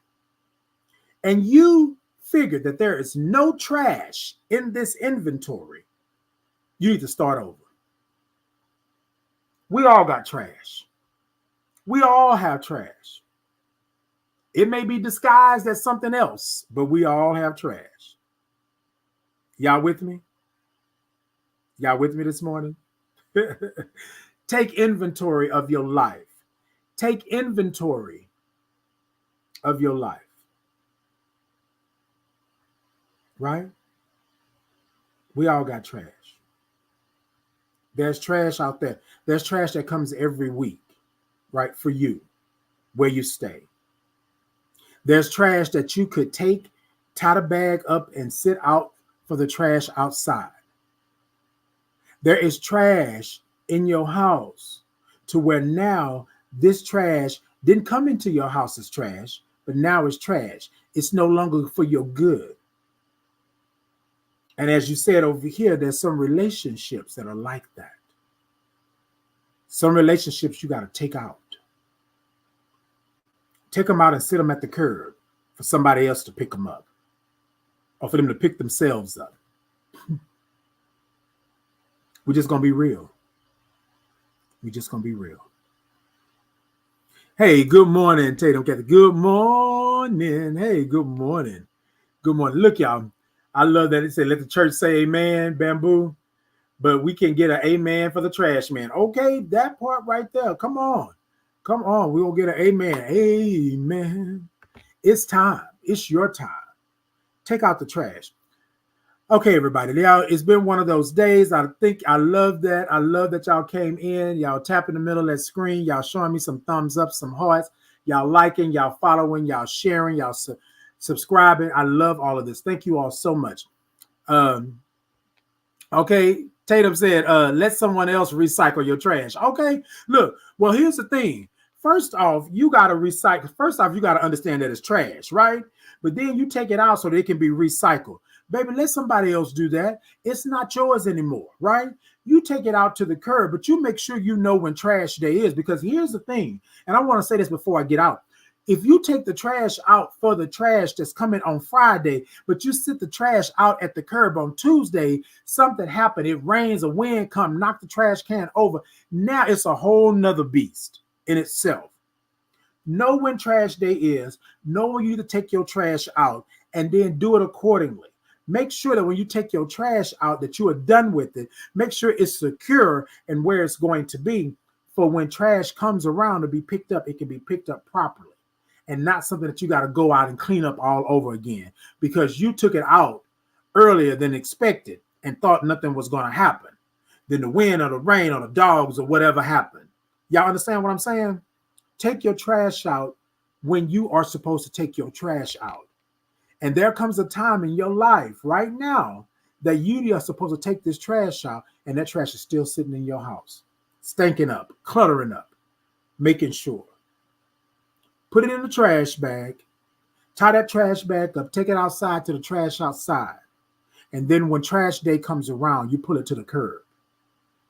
and you figure that there is no trash in this inventory, you need to start over. We all got trash. We all have trash. It may be disguised as something else, but we all have trash. Y'all with me? Y'all with me this morning? Take inventory of your life. Take inventory of your life. Right? We all got trash. There's trash out there. There's trash that comes every week, right? For you, where you stay. There's trash that you could take, tie the bag up and sit out for the trash outside. There is trash in your house to where now this trash didn't come into your house as trash, but now it's trash. It's no longer for your good. And as you said over here, there's some relationships that are like that. Some relationships you got to take out. Take them out and sit them at the curb for somebody else to pick them up or for them to pick themselves up. We're just going to be real. We're just going to be real. Hey, good morning, Tatum Cathy. Good morning. Hey, good morning. Good morning. Look, y'all. I love that it said, let the church say amen, bamboo. But we can get an amen for the trash man. Okay, that part right there. Come on. Come on. We're going to get an amen. Amen. It's time. It's your time. Take out the trash. Okay, everybody. Y'all, it's been one of those days. I love that. I love that y'all came in. Y'all tapping the middle of that screen. Y'all showing me some thumbs up, some hearts. Y'all liking, y'all following, y'all sharing, y'all subscribing. I love all of this. Thank you all so much. Okay, Tatum said, let someone else recycle your trash. Okay, look, well, here's the thing. First off, you got to recycle. First off, you got to understand that it's trash, right? But then you take it out so that it can be recycled. Baby, let somebody else do that. It's not yours anymore, right? You take it out to the curb, but you make sure you know when trash day is, because here's the thing, and I want to say this before I get out. If you take the trash out for the trash that's coming on Friday, but you sit the trash out at the curb on Tuesday, something happened. It rains, a wind come, knock the trash can over. Now it's a whole nother beast in itself. Know when trash day is, know when you need to take your trash out, and then do it accordingly. Make sure that when you take your trash out that you are done with it. Make sure it's secure and where it's going to be for when trash comes around to be picked up, it can be picked up properly and not something that you got to go out and clean up all over again because you took it out earlier than expected and thought nothing was going to happen. than the wind or the rain or the dogs or whatever happened. Y'all understand what I'm saying? Take your trash out when you are supposed to take your trash out. And there comes a time in your life right now that you are supposed to take this trash out, and that trash is still sitting in your house, stinking up, cluttering up, making sure. Put it in the trash bag, tie that trash bag up, take it outside to the trash outside. And then when trash day comes around, you pull it to the curb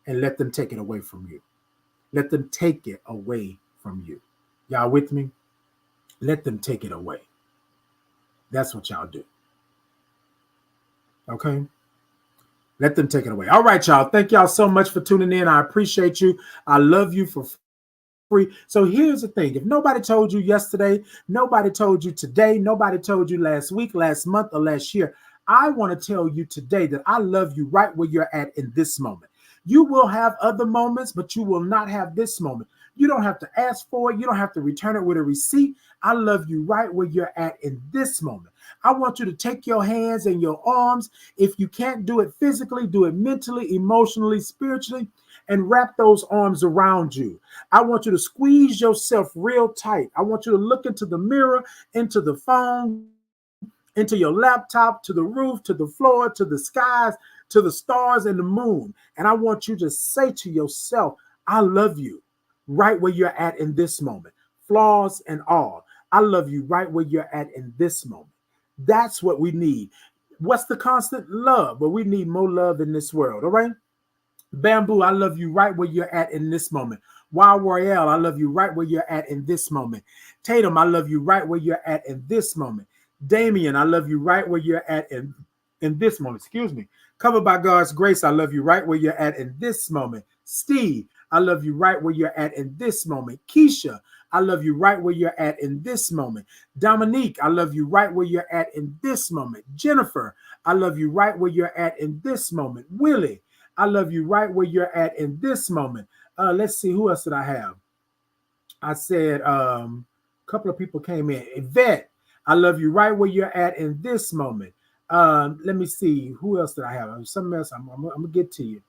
and let them take it away from you. Let them take it away from you. Y'all with me? Let them take it away. That's what y'all do. Okay? Let them take it away. All right, y'all. Thank y'all so much for tuning in. I appreciate you. I love you for free. So here's the thing. If nobody told you yesterday, nobody told you today, nobody told you last week, last month, or last year, I want to tell you today that I love you right where you're at in this moment. You will have other moments, but you will not have this moment. You don't have to ask for it. You don't have to return it with a receipt. I love you right where you're at in this moment. I want you to take your hands and your arms. If you can't do it physically, do it mentally, emotionally, spiritually, and wrap those arms around you. I want you to squeeze yourself real tight. I want you to look into the mirror, into the phone, into your laptop, to the roof, to the floor, to the skies, to the stars and the moon. And I want you to say to yourself, I love you right where you're at in this moment, flaws and all. I love you right where you're at in this moment. That's what we need. What's the constant? Love. But we need more love in this world. All right. Bamboo, I love you right where you're at in this moment. Wild Royale, I love you right where you're at in this moment. Tatum, I love you right where you're at in this moment. Damien, I love you right where you're at in this moment. Excuse me. Covered by God's grace, I love you right where you're at in this moment. Steve, I love you right where you're at in this moment. Keisha, I love you right where you're at in this moment. Dominique, I love you right where you're at in this moment. Jennifer, I love you right where you're at in this moment. Willie, I love you right where you're at in this moment. Let's see, who else did I have? I said a couple of people came in. Yvette, I love you right where you're at in this moment. Let me see, who else did I have? Something else. I'm gonna get to you.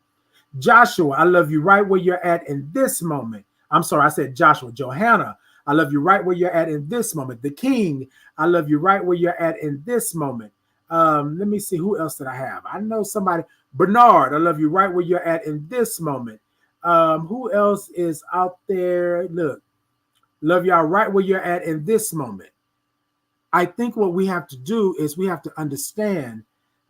Joshua, I love you right where you're at in this moment. I'm sorry, I said Joshua. Johanna, I love you right where you're at in this moment. The King, I love you right where you're at in this moment. Let me see, who else did I have? I know somebody. Bernard, I love you right where you're at in this moment. Who else is out there? Look, love y'all right where you're at in this moment. I think what we have to do is we have to understand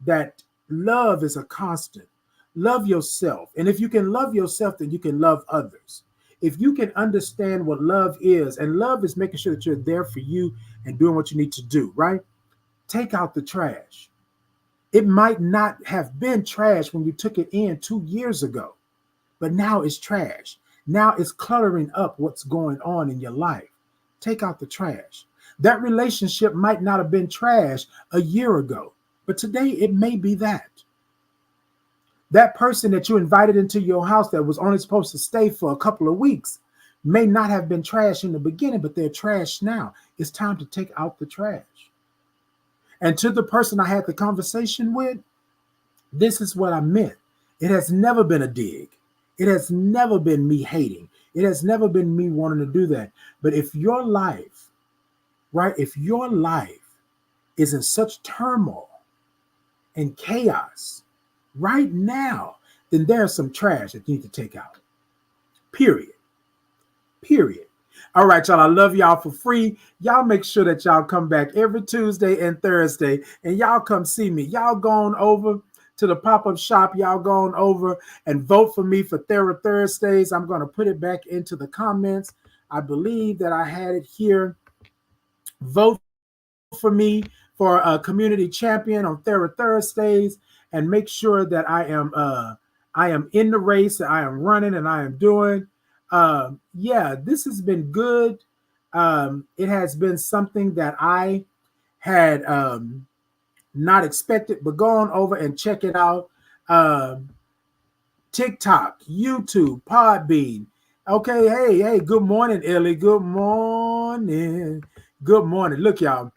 that love is a constant. Love yourself. And if you can love yourself, then you can love others. If you can understand what love is, and love is making sure that you're there for you and doing what you need to do, right? Take out the trash. It might not have been trash when you took it in 2 years ago, but now it's trash. Now it's cluttering up what's going on in your life. Take out the trash. That relationship might not have been trash a year ago, but today it may be that. That person that you invited into your house that was only supposed to stay for a couple of weeks may not have been trash in the beginning, but they're trash now. It's time to take out the trash. And to the person I had the conversation with, this is what I meant. It has never been a dig. It has never been me hating. It has never been me wanting to do that. But if your life, right, if your life is in such turmoil and chaos right now, then there's some trash that you need to take out. Period. Period. All right, y'all. I love y'all for free. Y'all make sure that y'all come back every Tuesday and Thursday, and y'all come see me. Y'all gone over to the pop-up shop. Y'all gone over and vote for me for Thera Thursdays. I'm going to put it back into the comments. I believe that I had it here. Vote for me for a community champion on Thera Thursdays, and make sure that I am in the race, that I am running, and I am doing. Yeah, this has been good. It has been something that I had not expected, but go on over and check it out. TikTok, YouTube, Podbean. Okay, hey, good morning, Ellie. Good morning. Good morning. Look, y'all.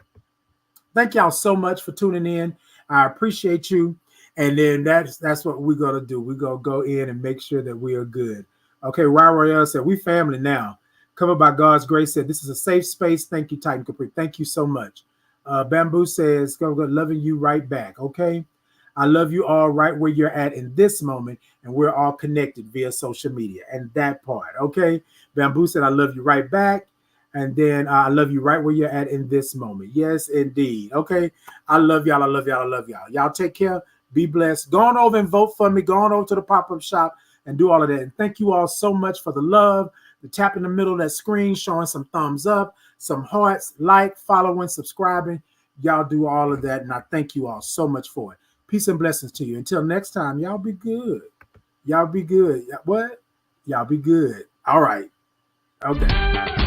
Thank y'all so much for tuning in. I appreciate you. And then that's what we're gonna do. We're gonna go in and make sure that we are good. Okay, Royale said, we family now. Covered by God's grace said, this is a safe space. Thank you, Titan Capri. Thank you so much. Bamboo says, go loving you right back. Okay. I love you all right where you're at in this moment, and we're all connected via social media. And that part, okay? Bamboo said, I love you right back. And then I love you right where you're at in this moment. Yes, indeed. Okay. I love y'all. I love y'all. I love y'all. Y'all take care. Be blessed. Go on over and vote for me. Go on over to the pop-up shop and do all of that. And thank you all so much for the love, the tap in the middle of that screen, showing some thumbs up, some hearts, like, following, subscribing. Y'all do all of that. And I thank you all so much for it. Peace and blessings to you. Until next time, y'all be good. Y'all be good. What? Y'all be good. All right. Okay.